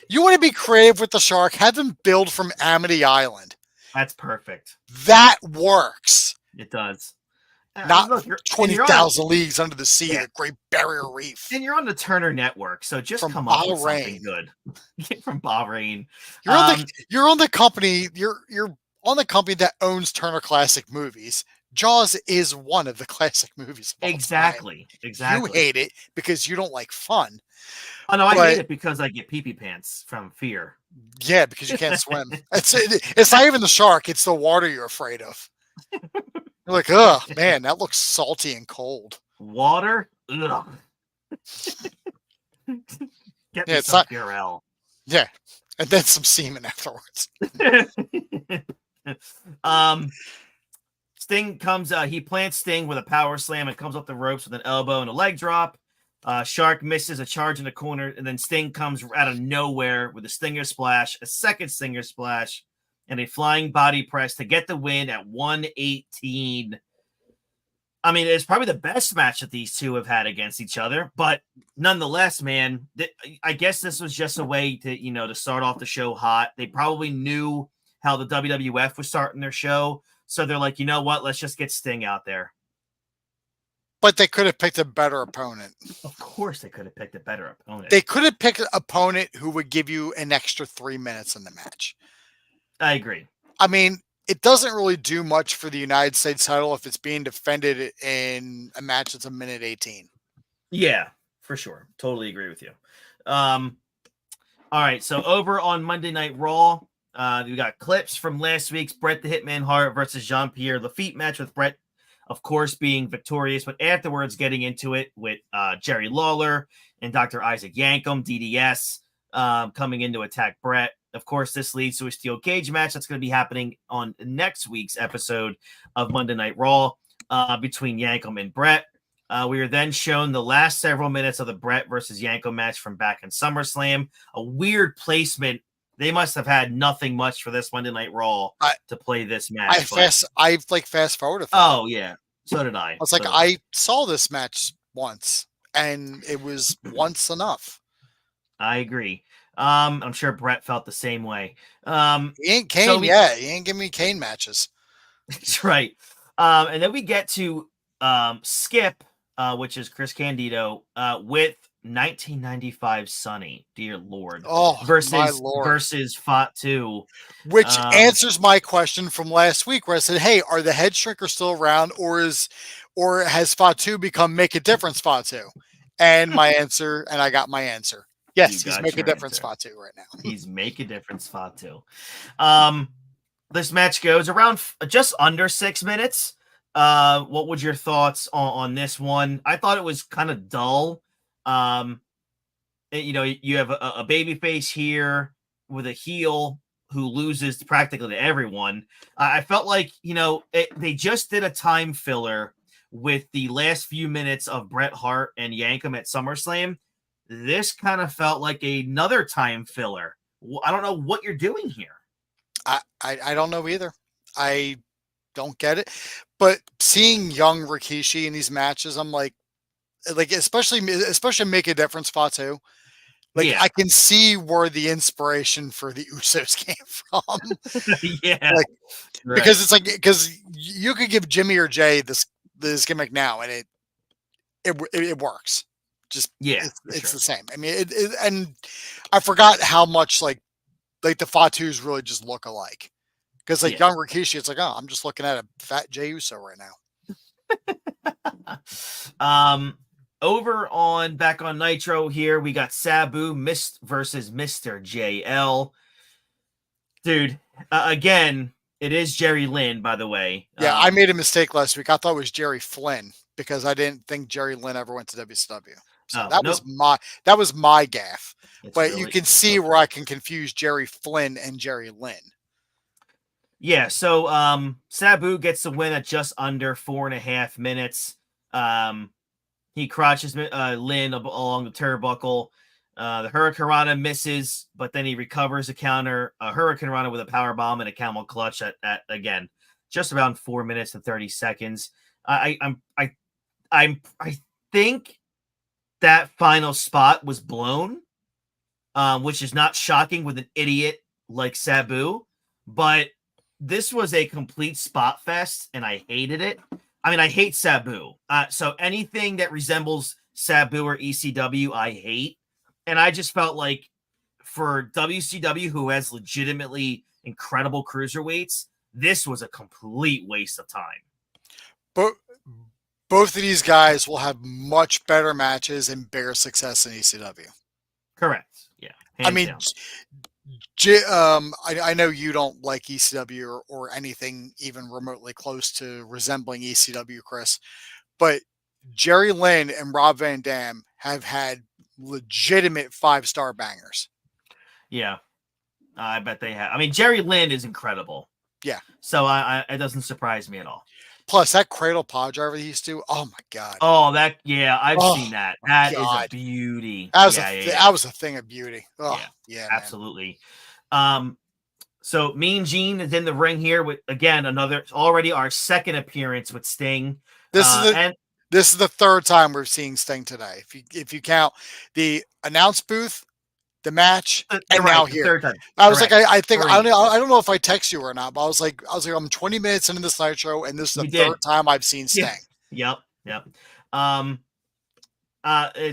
S4: You want to be creative with the Shark? Have him build from Amity Island.
S3: That's perfect.
S4: That works.
S3: It does.
S4: not
S3: Look, and
S4: 20,000 leagues under the sea,
S3: Yeah.
S4: the Great Barrier Reef.
S3: And you're on the Turner Network, so just
S4: From
S3: come up with
S4: Bahrain.
S3: something good. From Bahrain.
S4: You're on the company. You're on the company that owns Turner Classic Movies. Jaws is one of the classic movies. Of all time.
S3: Exactly.
S4: You hate it because you don't like fun.
S3: Oh no, I
S4: but-
S3: hate it because I get pee-pee pants from fear.
S4: Yeah, because you can't swim. It's not even the shark; it's the water you're afraid of. You're like, oh man, that looks salty and cold.
S3: Water? Ugh. Get me
S4: it's
S3: some
S4: not-
S3: Purell.
S4: Yeah, and then some semen afterwards.
S3: Sting comes he plants Sting with a power slam and comes up the ropes with an elbow and a leg drop. Shark misses a charge in the corner, and then Sting comes out of nowhere with a stinger splash, a second stinger splash, and a flying body press to get the win at 118. I mean, it's probably the best match that these two have had against each other, but nonetheless, man, I guess this was just a way to, to start off the show hot. They probably knew how the WWF was starting their show, so they're like, you know what? Let's just get Sting out there.
S4: But they could have picked a better opponent.
S3: Of course, they could have picked a better opponent.
S4: They could have picked an opponent who would give you an extra 3 minutes in the match.
S3: I agree.
S4: I mean, it doesn't really do much for the United States title if it's being defended in a match that's a minute 18.
S3: Yeah, for sure. Totally agree with you. All right, so over on Monday Night Raw, we got clips from last week's Bret the Hitman Hart versus Jean-Pierre Lafitte match with Bret, of course, being victorious, but afterwards getting into it with Jerry Lawler and Dr. Isaac Yankem, DDS, coming in to attack Bret. Of course, this leads to a steel cage match that's going to be happening on next week's episode of Monday Night Raw between Yankem and Bret. We are then shown the last several minutes of the Bret versus Yankem match from back in SummerSlam. A weird placement. They must have had nothing much for this Monday Night Raw to play this match.
S4: I fast forwarded.
S3: Oh yeah, so did I.
S4: I was like, I saw this match once, and it was once enough.
S3: I agree. I'm sure Bret felt the same way.
S4: He ain't Kane yet. He ain't giving me Kane matches.
S3: That's right. And then we get to Skip, which is Chris Candido, with 1995 Sunny, dear Lord.
S4: Oh,
S3: versus
S4: my Lord.
S3: Versus Fatu.
S4: Which answers my question from last week where I said, hey, are the head shrinkers still around or has Fatu become Make a Difference Fatu? And my answer, and I got my answer. Yes, he's Make a Difference Fatu right now.
S3: He's Make a Difference Fatu. This match goes around just under 6 minutes. What was your thoughts on this one? I thought it was kind of dull. You have a baby face here with a heel who loses practically to everyone. I felt like, they just did a time filler with the last few minutes of Bret Hart and Yankem at SummerSlam. This kind of felt like another time filler. I don't know what you're doing here.
S4: I don't know either. I don't get it. But seeing young Rikishi in these matches, I'm like especially Make a Difference Fatu. I can see where the inspiration for the Usos came from.
S3: Yeah,
S4: because you could give Jimmy or Jay this gimmick now, and it works. Just it's the same. I mean, and I forgot how much like the Fatus really just look alike. Because young Rikishi, it's like, oh, I'm just looking at a fat Jey Uso right
S3: now. Back on Nitro here, we got Sabu versus Mr. JL. Dude, again, it is Jerry Lynn, by the way.
S4: Yeah, I made a mistake last week. I thought it was Jerry Flynn because I didn't think Jerry Lynn ever went to WCW. So that was my gaffe. But you can see where I can confuse Jerry Flynn and Jerry Lynn.
S3: Yeah, so Sabu gets the win at just under 4.5 minutes. He crotches Lynn along the turnbuckle. The Hurricanrana misses, but then he recovers a counter, a Hurricanrana with a power bomb and a camel clutch at again, just around 4 minutes and 30 seconds. I think that final spot was blown, which is not shocking with an idiot like Sabu, but this was a complete spot fest, and I hated it. I mean, I hate Sabu. So anything that resembles Sabu or ECW, I hate. And I just felt like for WCW, who has legitimately incredible cruiserweights, this was a complete waste of time.
S4: But both of these guys will have much better matches and bigger success in ECW.
S3: Correct. Yeah.
S4: I mean,
S3: down.
S4: I know you don't like ECW or anything even remotely close to resembling ECW, Chris, but Jerry Lynn and Rob Van Dam have had legitimate 5-star bangers.
S3: Yeah. I bet they have. I mean, Jerry Lynn is incredible.
S4: Yeah.
S3: So it doesn't surprise me at all.
S4: Plus, that cradle pod driver he used to, oh my God.
S3: Oh, I've seen that. That is a beauty. That
S4: was a thing of beauty. Oh, yeah,
S3: absolutely. So Mean Gene is in the ring here with, again, already our second appearance with Sting.
S4: This is the third time we're seeing Sting today. If you count the announce booth, the match, and now here.
S3: Third time.
S4: I was like, I don't know if I text you or not, but I was like, I'm 20 minutes into this Nitro, and this is the third time I've seen Sting.
S3: Yep.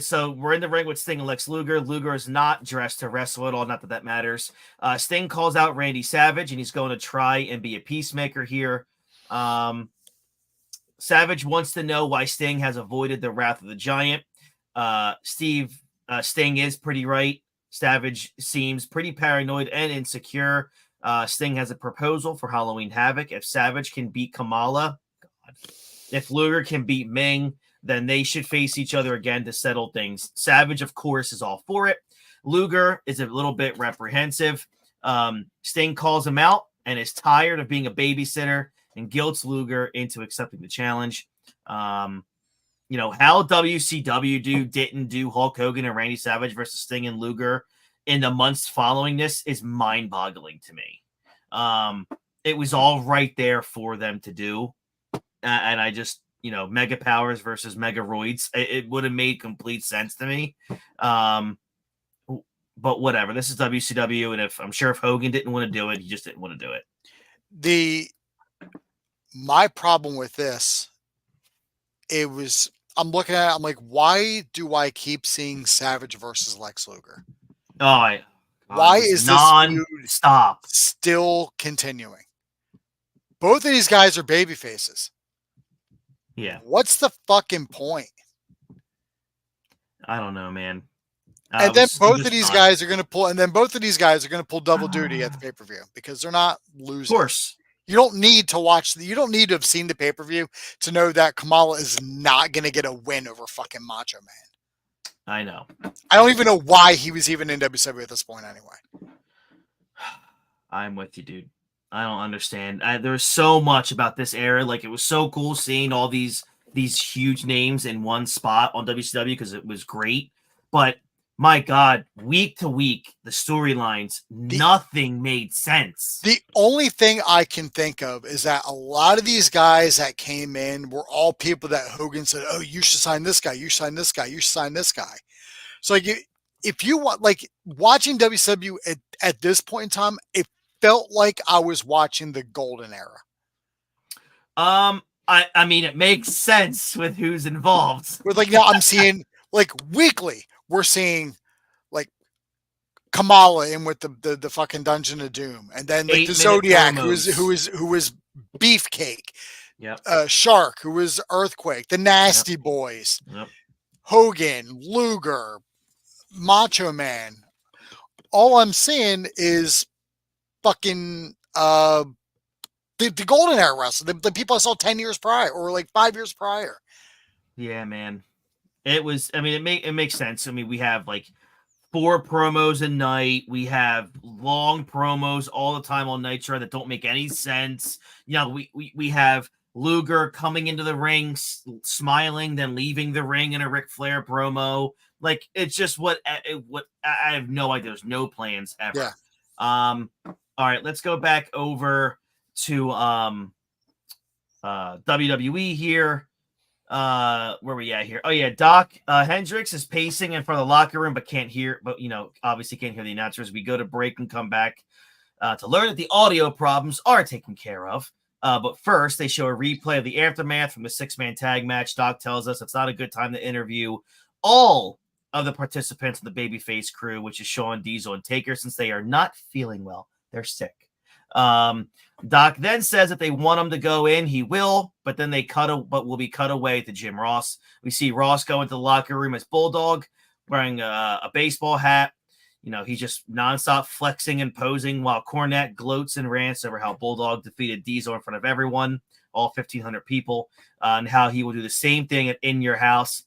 S3: So we're in the ring with Sting and Lex Luger. Luger is not dressed to wrestle at all. Not that matters. Sting calls out Randy Savage, and he's going to try and be a peacemaker here. Savage wants to know why Sting has avoided the wrath of the giant. Sting is pretty right. Savage seems pretty paranoid and insecure. Sting has a proposal for Halloween Havoc. If Savage can beat Kamala, if Luger can beat Ming, then they should face each other again to settle things. Savage, of course, is all for it. Luger is a little bit reprehensive. Sting calls him out and is tired of being a babysitter and guilts Luger into accepting the challenge. How WCW didn't do Hulk Hogan and Randy Savage versus Sting and Luger in the months following this is mind-boggling to me. It was all right there for them to do. And I just, Mega Powers versus Mega Roids, it would have made complete sense to me. But whatever. This is WCW, and I'm sure if Hogan didn't want to do it, he just didn't want to do it.
S4: My problem with this, I'm looking at it, I'm like, why do I keep seeing Savage versus Lex Luger?
S3: Why is
S4: this
S3: non-stop
S4: still continuing? Both of these guys are baby faces.
S3: Yeah.
S4: What's the fucking point?
S3: I don't know, man.
S4: And then both of these guys are going to pull double duty at the pay-per-view because they're not losing.
S3: Of course.
S4: You don't need to have seen the pay-per-view to know that Kamala is not going to get a win over fucking Macho Man.
S3: I know.
S4: I don't even know why he was even in WCW at this point anyway.
S3: I'm with you, dude. I don't understand. There's so much about this era. Like, it was so cool seeing all these huge names in one spot on WCW because it was great. But my God, week to week, the storylines, nothing made sense.
S4: The only thing I can think of is that a lot of these guys that came in were all people that Hogan said, oh, you should sign this guy, you should sign this guy, you should sign this guy. So like, if you want, like, watching WCW at this point in time, it felt like I was watching the golden era.
S3: I mean, it makes sense with who's involved.
S4: With like, now I'm seeing like weekly, we're seeing like Kamala in with the fucking Dungeon of Doom, and then like the Zodiac, who was Beefcake, Shark, who was Earthquake, the Nasty Boys, Hogan, Luger, Macho Man. All I'm seeing is fucking the golden era wrestling, the people I saw 10 years prior or like 5 years prior.
S3: Yeah, man. It was, I mean, it makes sense. I mean, we have like 4 promos a night. We have long promos all the time on Nitro that don't make any sense. We have Luger coming into the ring, smiling, then leaving the ring in a Ric Flair promo. Like, it's just what I have no idea. There's no plans ever.
S4: Yeah.
S3: All right, let's go back over to WWE here. Where we at here? Oh yeah, Doc Hendricks is pacing in front of the locker room, but obviously can't hear the announcers. We go to break and come back to learn that the audio problems are taken care of. But first, they show a replay of the aftermath from the 6-man tag match. Doc tells us it's not a good time to interview all of the participants of the babyface crew, which is Shawn, Diesel, and Taker, since they are not feeling well. They're sick. Doc then says if they want him to go in, he will, but then will be cut away to Jim Ross. We see Ross go into the locker room as Bulldog, wearing a baseball hat. He's just nonstop flexing and posing while Cornette gloats and rants over how Bulldog defeated Diesel in front of everyone, all 1,500 people, and how he will do the same thing at In Your House.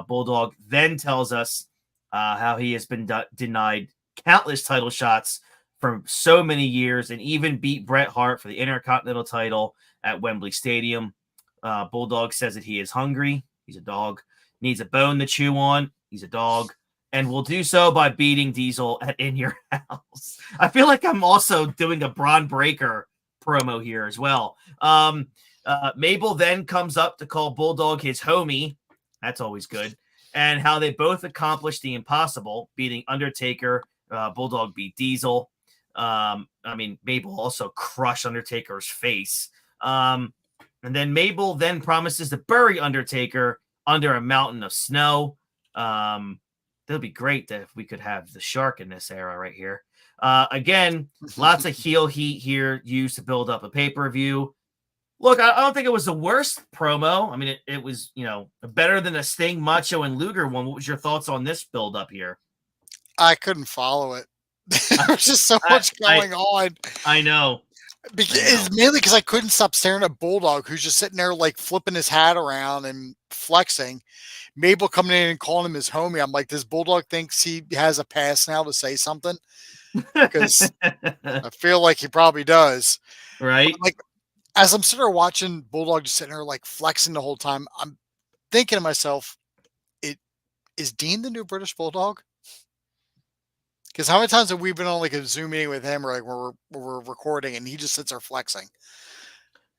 S3: Bulldog then tells us how he has been denied countless title shots for so many years and even beat Bret Hart for the Intercontinental title at Wembley Stadium. Bulldog says that he is hungry. He's a dog. Needs a bone to chew on. He's a dog. And will do so by beating Diesel at In Your House. I feel like I'm also doing a Braun Breaker promo here as well. Mabel then comes up to call Bulldog his homie. That's always good. And how they both accomplished the impossible, beating Undertaker. Bulldog beat Diesel. Mabel also crushed Undertaker's face. And then Mabel then promises to bury Undertaker under a mountain of snow. That'd be great if we could have the Shark in this era right here. Again, lots of heel heat here used to build up a pay-per-view. Look, I don't think it was the worst promo. I mean, it was, better than the Sting, Macho, and Luger one. What was your thoughts on this build up here?
S4: I couldn't follow it. There's just so much going on.
S3: I know.
S4: It's mainly because I couldn't stop staring at Bulldog, who's just sitting there like flipping his hat around and flexing. Mabel coming in and calling him his homie. I'm like, this Bulldog thinks he has a pass now to say something? Because I feel like he probably does.
S3: Right.
S4: But, like, as I'm sitting there watching Bulldog just sitting there like flexing the whole time, I'm thinking to myself, is Dean the new British Bulldog? Because how many times have we been on like a Zoom meeting with him or like we're recording and he just sits there flexing?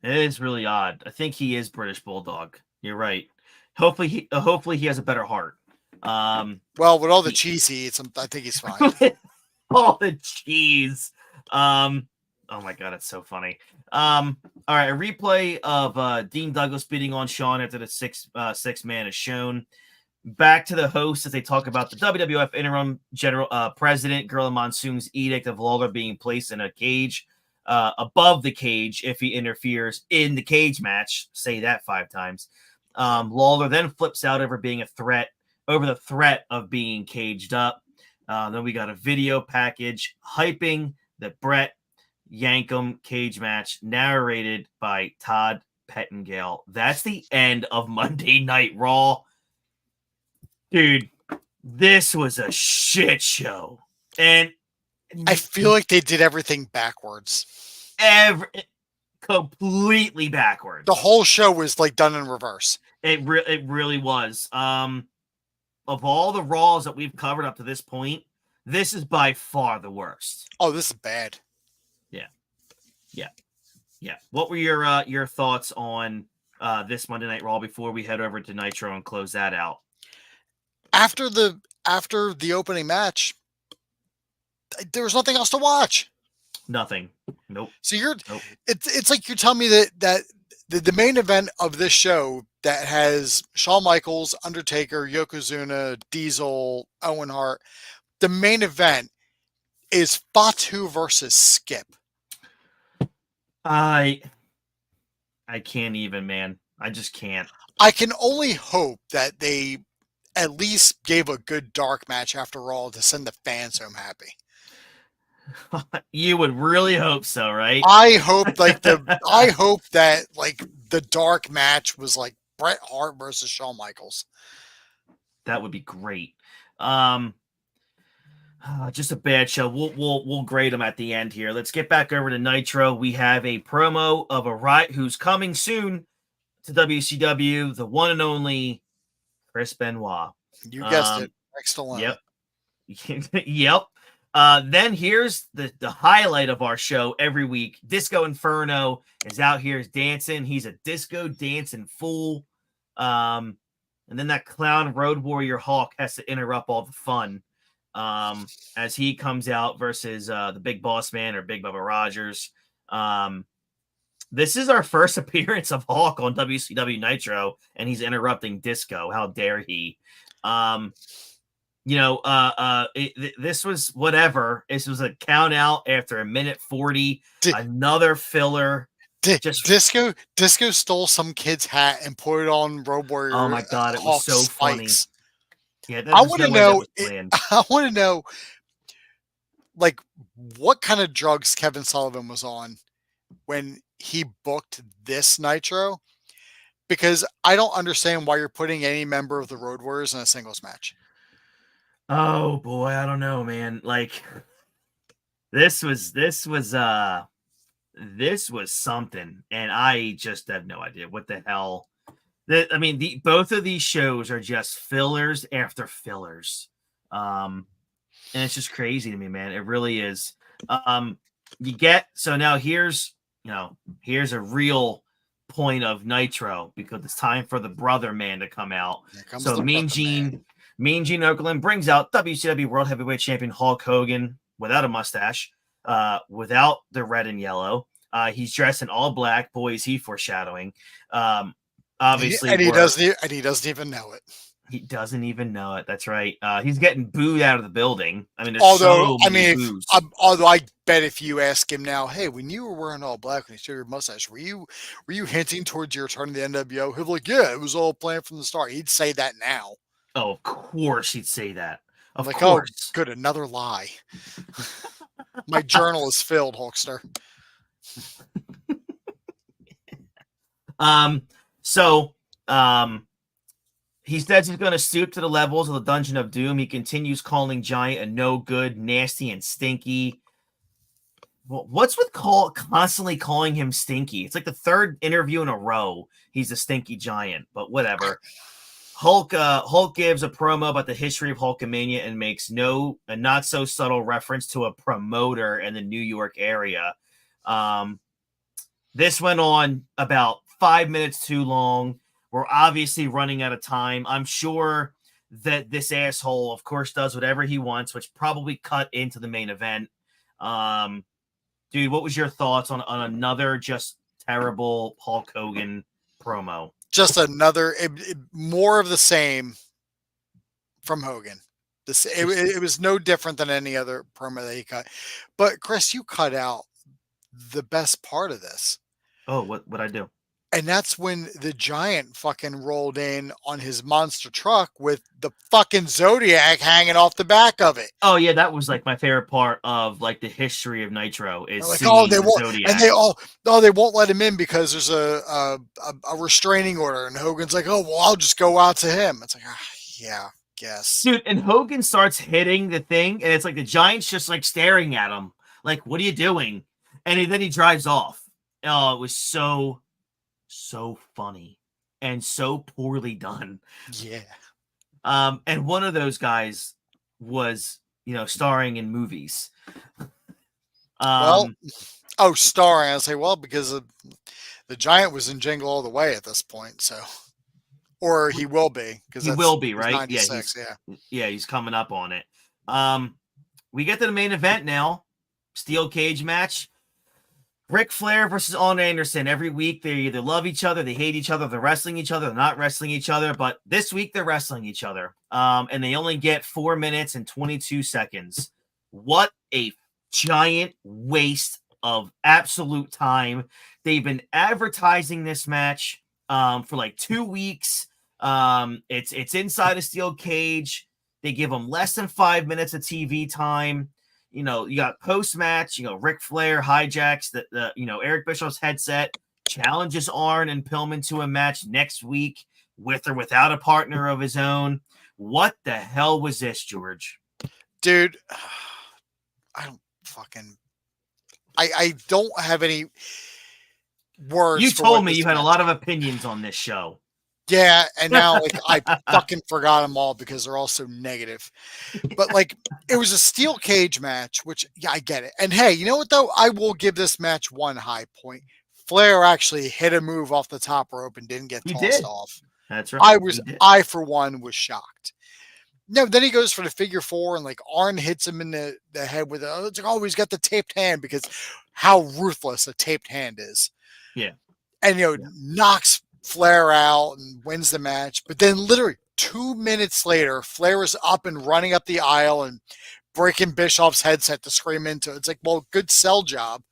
S3: It is really odd. I think he is British Bulldog. You're right. Hopefully he has a better heart.
S4: Well, with all the cheese he eats, I think he's fine.
S3: All the cheese. Oh my God, it's so funny. All right, a replay of Dean Douglas beating on Shawn after the six man is shown. Back to the host as they talk about the WWF interim general president Gorilla Monsoon's edict of Lawler being placed in a cage above the cage if he interferes in the cage match. Say that 5 times. Lawler then flips out over the threat of being caged up. Then we got a video package hyping the Bret Yankum cage match narrated by Todd Pettengill. That's the end of Monday Night Raw. Dude, this was a shit show. And
S4: I feel like they did everything backwards.
S3: Completely backwards.
S4: The whole show was like done in reverse.
S3: It really was. Of all the Raws that we've covered up to this point, this is by far the worst.
S4: Oh, this is bad.
S3: Yeah. What were your thoughts on this Monday Night Raw before we head over to Nitro and close that out?
S4: After the opening match, there was nothing else to watch.
S3: Nothing. Nope.
S4: So it's like you're telling me that the main event of this show that has Shawn Michaels, Undertaker, Yokozuna, Diesel, Owen Hart, the main event is Fatu versus Skip.
S3: I can't even, man. I just can't.
S4: I can only hope that they at least gave a good dark match after all to send the fans home happy.
S3: You would really hope so, right?
S4: I hope that like the dark match was like Bret Hart versus Shawn Michaels.
S3: That would be great. Just a bad show. We'll grade them at the end here. Let's get back over to Nitro. We have a promo of a Riot who's coming soon to WCW, the one and only Chris Benoit.
S4: You guessed it. Next to line.
S3: Yep. Yep. Then here's the highlight of our show every week. Disco Inferno is out here dancing. He's a disco dancing fool. And then that clown Road Warrior Hawk has to interrupt all the fun. As he comes out versus the Big Boss Man or Big Bubba Rogers. This is our first appearance of Hulk on WCW Nitro, and he's interrupting Disco. How dare he? This was whatever. This was a count out after a minute 40. Another filler.
S4: Disco stole some kid's hat and put it on Road Warrior.
S3: Oh my god, it was so funny. Yeah,
S4: I want to know. I want to know, like, what kind of drugs Kevin Sullivan was on when he booked this Nitro, because I don't understand why you're putting any member of the Road Warriors in a singles match.
S3: Oh boy, I don't know, man. Like, this was something, and I just have no idea what the hell. Both of these shows are just fillers after fillers, and it's just crazy to me, man. It really is. So now here's a real point of Nitro, because it's time for the brother man to come out. So Mean Gene Okerlund brings out WCW World Heavyweight Champion Hulk Hogan without a mustache, without the red and yellow. He's dressed in all black. Boy, is he foreshadowing. Obviously,
S4: and he doesn't even know it.
S3: He doesn't even know it. That's right. He's getting booed out of the building. I mean,
S4: although I bet if you ask him now, hey, when you were wearing all black when you shaved your mustache, were you hinting towards your return to the NWO? He'll be like, yeah, it was all planned from the start. He'd say that now.
S3: Oh, of course he'd say that. Of course.
S4: Oh, good, another lie. My journal is filled, Hulkster.
S3: He says he's going to stoop to the levels of the Dungeon of Doom. He continues calling Giant a no good, nasty, and stinky. Well, what's with constantly calling him stinky? It's like the third interview in a row he's a stinky Giant, but whatever. Hulk gives a promo about the history of Hulkamania and makes a not so subtle reference to a promoter in the New York area. This went on about 5 minutes too long. We're obviously running out of time. I'm sure that this asshole, of course, does whatever he wants, which probably cut into the main event. Dude, what was your thoughts on another just terrible Hulk Hogan promo?
S4: Just another, more of the same from Hogan. It was no different than any other promo that he cut. But Chris, you cut out the best part of this.
S3: Oh, what'd I do?
S4: And that's when the Giant fucking rolled in on his monster truck with the fucking Zodiac hanging off the back of it.
S3: Oh yeah, that was like my favorite part of like the history of Nitro is
S4: like,
S3: seeing
S4: they won't,
S3: Zodiac.
S4: And they won't let him in because there's a restraining order. And Hogan's like, oh well, I'll just go out to him. It's like, yeah, guess.
S3: Dude, and Hogan starts hitting the thing, and it's like the Giant's just like staring at him, like, what are you doing? And then he drives off. Oh, it was so funny and so poorly done.
S4: Yeah.
S3: And one of those guys was, starring in movies.
S4: Starring. I say, well, because the Giant was in Jingle All the Way at this point, so, or he will be, because
S3: he will be, right?
S4: Yeah,
S3: he's coming up on it. We get to the main event now. Steel cage match. Ric Flair versus Arn Anderson. Every week they either love each other, they hate each other, they're wrestling each other, they're not wrestling each other. But this week they're wrestling each other. And they only get 4 minutes and 22 seconds. What a giant waste of absolute time. They've been advertising this match for like 2 weeks. It's inside a steel cage. They give them less than 5 minutes of TV time. You got post-match, Ric Flair hijacks the Eric Bischoff's headset, challenges Arn and Pillman to a match next week with or without a partner of his own. What the hell was this, George?
S4: Dude, I don't have any words.
S3: You told me you had a lot of opinions on this show.
S4: Yeah, and now I fucking forgot them all because they're all so negative. But it was a steel cage match, which I get it. And hey, you know what though? I will give this match one high point. Flair actually hit a move off the top rope and didn't get tossed off.
S3: That's right.
S4: I for one was shocked. No, then he goes for the figure four and Arn hits him in the head with it's like, oh, he's got the taped hand, because how ruthless a taped hand is.
S3: Yeah.
S4: And knocks Flair out and wins the match. But then literally 2 minutes later, Flair is up and running up the aisle and breaking Bischoff's headset to scream into it. It's like, well, good sell job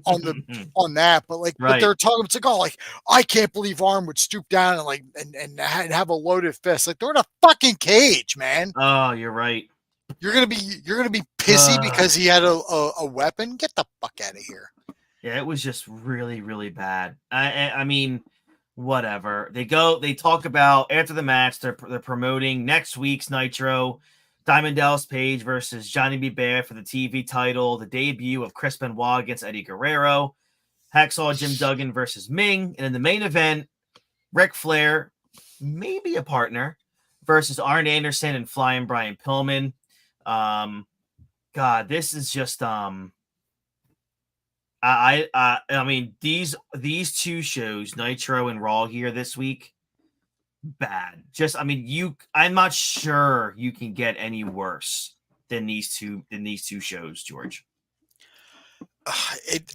S4: on that. But like, but they're talking, it's like, oh, like, I can't believe Arn would stoop down and like and have a loaded fist. Like, they're in a fucking cage, man.
S3: Oh, you're right.
S4: You're gonna be pissy because he had a weapon. Get the fuck out of here.
S3: Yeah, it was just really, really bad. I mean, whatever. They talk about after the match, they're promoting next week's Nitro, Diamond Dallas Page versus Johnny B. Bad for the TV title, the debut of Chris Benoit against Eddie Guerrero, Hacksaw Jim Duggan versus Ming, and in the main event, Ric Flair, maybe a partner, versus Arn Anderson and Flying Brian Pillman. God, this is just I mean, these two shows, Nitro and Raw here this week, bad. Just, I mean, I'm not sure you can get any worse than these two shows, George.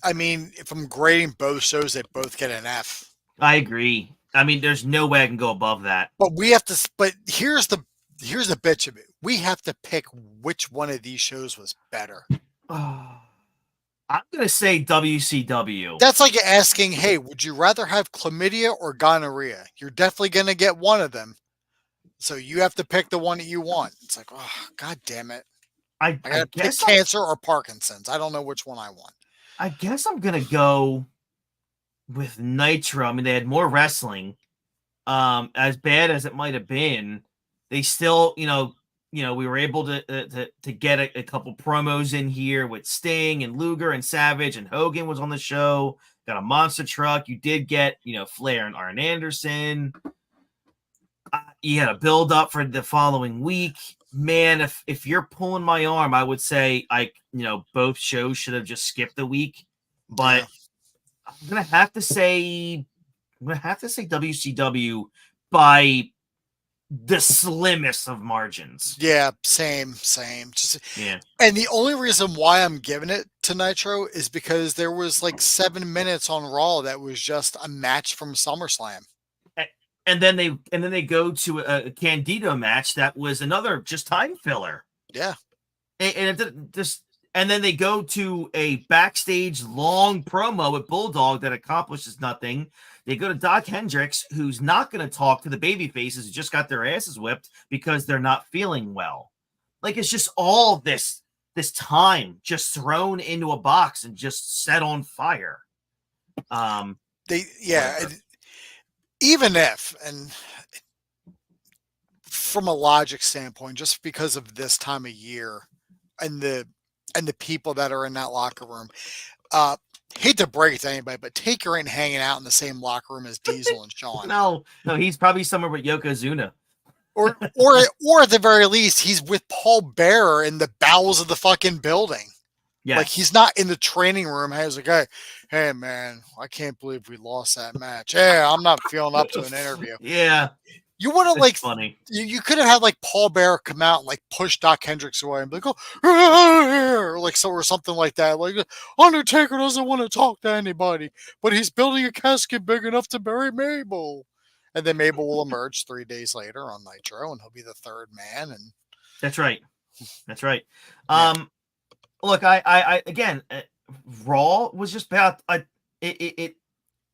S4: I mean, if I'm grading both shows, they both get an F.
S3: I agree. I mean, there's no way I can go above that.
S4: But we have to. But here's the bitch of it. We have to pick which one of these shows was better.
S3: I'm going to say WCW.
S4: That's like asking, hey, would you rather have chlamydia or gonorrhea? You're definitely going to get one of them. So you have to pick the one that you want. It's like, oh, God damn it. I got to pick cancer or Parkinson's. I don't know which one I want.
S3: I guess I'm going to go with Nitro. I mean, they had more wrestling. As bad as it might have been, they still, we were able to get a couple promos in here with Sting and Luger and Savage, and Hogan was on the show. Got a monster truck. You did get, Flair and Arn Anderson. You had a build up for the following week. Man, if you're pulling my arm, I would say both shows should have just skipped the week. But I'm gonna have to say WCW by the slimmest of margins.
S4: Yeah, same. And the only reason why I'm giving it to Nitro is because there was like 7 minutes on Raw that was just a match from SummerSlam.
S3: And then they go to a Candido match that was another just time filler.
S4: Yeah.
S3: And then they go to a backstage long promo with Bulldog that accomplishes nothing. They go to Doc Hendricks, who's not going to talk to the baby faces who just got their asses whipped because they're not feeling well. Like, it's just all this time just thrown into a box and just set on fire.
S4: Even if, and from a logic standpoint, just because of this time of year and the people that are in that locker room, hate to break it to anybody, but Taker ain't hanging out in the same locker room as Diesel and Shawn.
S3: No, he's probably somewhere with Yokozuna.
S4: Or at the very least, he's with Paul Bearer in the bowels of the fucking building. Yeah. Like, he's not in the training room. He's like, hey, man, I can't believe we lost that match. Hey, I'm not feeling up to an interview.
S3: Yeah.
S4: You want to, like,
S3: funny.
S4: You could have had, like, Paul Bearer come out and, like, push Doc Hendricks away and be like, or like, so, or something like that. Like, Undertaker doesn't want to talk to anybody, but he's building a casket big enough to bury Mabel. And then Mabel will emerge 3 days later on Nitro, and he'll be the third man. And
S3: that's right. Yeah. Look, I again, Raw was just about it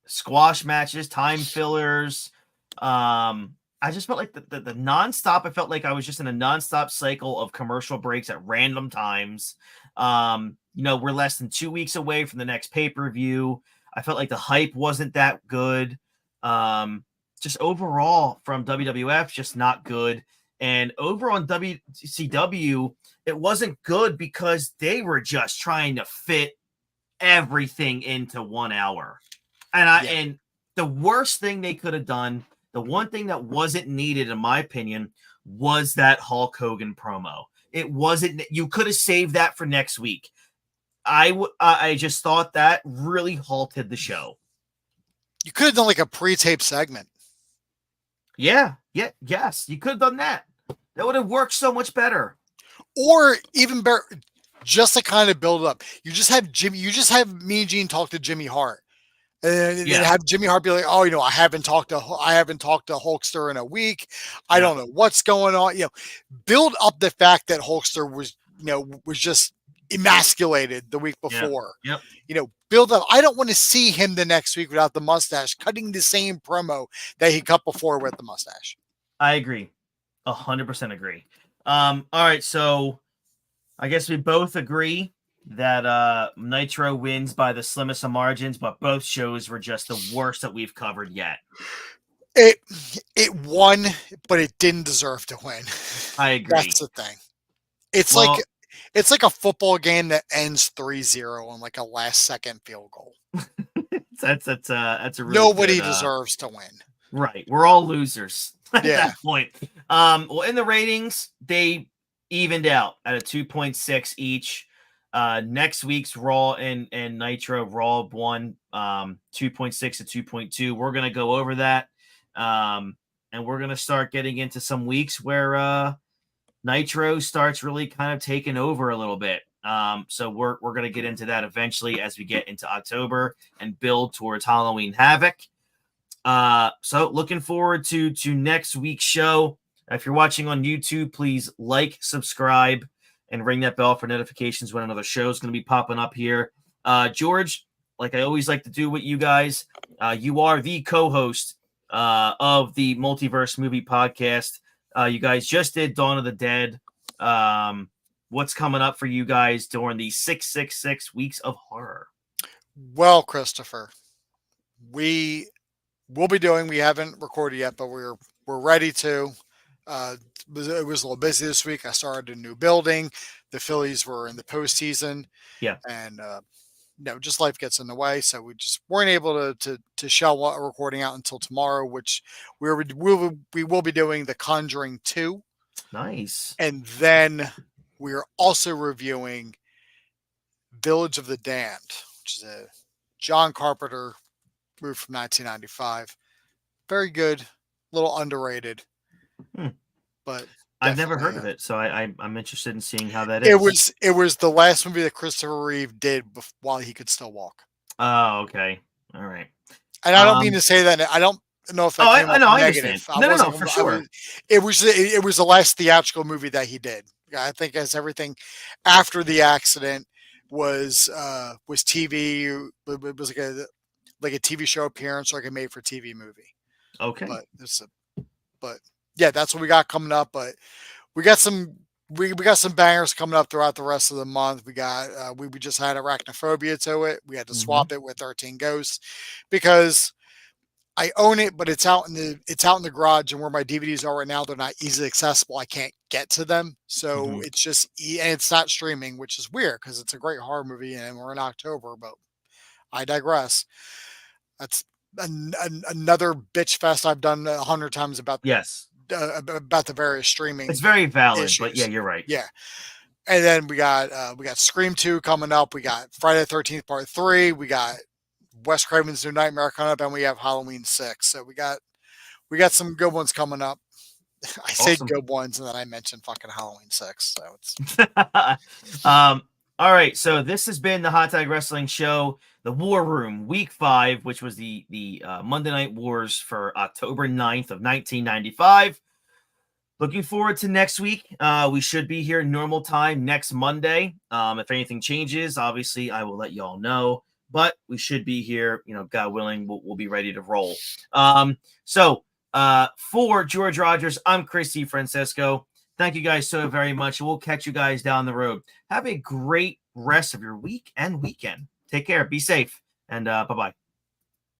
S3: squash matches, time fillers. I just felt like the nonstop. I felt like I was just in a nonstop cycle of commercial breaks at random times. We're less than 2 weeks away from the next pay-per-view. I felt like the hype wasn't that good. Just overall from WWF, just not good. And over on WCW, it wasn't good because they were just trying to fit everything into 1 hour. And the worst thing they could have done, the one thing that wasn't needed, in my opinion, was that Hulk Hogan promo. It wasn't. You could have saved that for next week. I just thought that really halted the show.
S4: You could have done like a pre-tape segment.
S3: Yes. You could have done that. That would have worked so much better.
S4: Or even better, just to kind of build up. You just have Mean Gene talk to Jimmy Hart. And then
S3: Yeah.
S4: have Jimmy Hart be like, "Oh, I haven't talked to Hulkster in a week. I
S3: Yeah.
S4: don't know what's going on." Build up the fact that Hulkster was just emasculated the week
S3: Yeah.
S4: before.
S3: Yep.
S4: Build up. I don't want to see him the next week without the mustache, cutting the same promo that he cut before with the mustache.
S3: I agree. 100% agree. All right, so I guess we both agree that Nitro wins by the slimmest of margins, but both shows were just the worst that we've covered yet.
S4: It won, but it didn't deserve to win.
S3: I agree.
S4: That's the thing. It's like a football game that ends 3-0 on like a last second field goal.
S3: That's a really
S4: Nobody
S3: good,
S4: deserves to win.
S3: Right. We're all losers at
S4: Yeah.
S3: that point. Well, in the ratings, they evened out at a 2.6 each. Next week's Raw and Nitro, Raw won 2.6 to 2.2. We're gonna go over that. And we're gonna start getting into some weeks where Nitro starts really kind of taking over a little bit. So we're gonna get into that eventually as we get into October and build towards Halloween Havoc. So looking forward to next week's show. If you're watching on YouTube, please like, subscribe, and ring that bell for notifications when another show is going to be popping up here. George, like I always like to do with you guys, you are the co-host of the Multiverse Movie Podcast. You guys just did Dawn of the Dead. What's coming up for you guys during the 666 weeks of horror?
S4: Well, Christopher, we haven't recorded yet, but we're ready to. It was a little busy this week. I started a new building. The Phillies were in the postseason.
S3: Yeah.
S4: And just life gets in the way, so we just weren't able to shell a recording out until tomorrow, which we will be doing The Conjuring 2.
S3: Nice.
S4: And then we're also reviewing Village of the Damned, which is a John Carpenter movie from 1995. Very good, a little underrated. But
S3: I've never heard of it, so I'm interested in seeing how that is.
S4: It was the last movie that Christopher Reeve did while he could still walk.
S3: Oh, okay, all right.
S4: And I don't mean to say that. I don't know if that came
S3: I know. I
S4: negative.
S3: understand. No, for sure.
S4: It was the last theatrical movie that he did. I think as everything after the accident was TV. It was like a TV show appearance, or like a made for TV movie.
S3: Okay.
S4: But yeah, that's what we got coming up. But we got some bangers coming up throughout the rest of the month. We got we just had Arachnophobia to it. We had to swap it with 13 Ghosts because I own it, but it's out in the garage, and where my DVDs are right now, they're not easily accessible. I can't get to them, so it's just and it's not streaming, which is weird because it's a great horror movie, and we're in October. But I digress. That's another bitch fest I've done 100 times about.
S3: Yes.
S4: About the various streaming.
S3: It's very valid,
S4: issues.
S3: But yeah, you're right.
S4: Yeah. And then we got Scream 2 coming up. We got Friday the 13th Part 3. We got Wes Craven's New Nightmare coming up, and we have Halloween 6. So we got some good ones coming up. I say good ones, and then I mentioned fucking Halloween 6. So it's
S3: all right. So this has been the Hot Tag Wrestling Show, the War Room, Week 5, which was the Monday Night Wars for October 9th of 1995. Looking forward to next week. We should be here normal time next Monday. If anything changes, obviously I will let you all know. But we should be here. God willing, we'll be ready to roll. So for George Rogers, I'm Chris Francesco. Thank you guys so very much. We'll catch you guys down the road. Have a great rest of your week and weekend. Take care. Be safe. And bye-bye.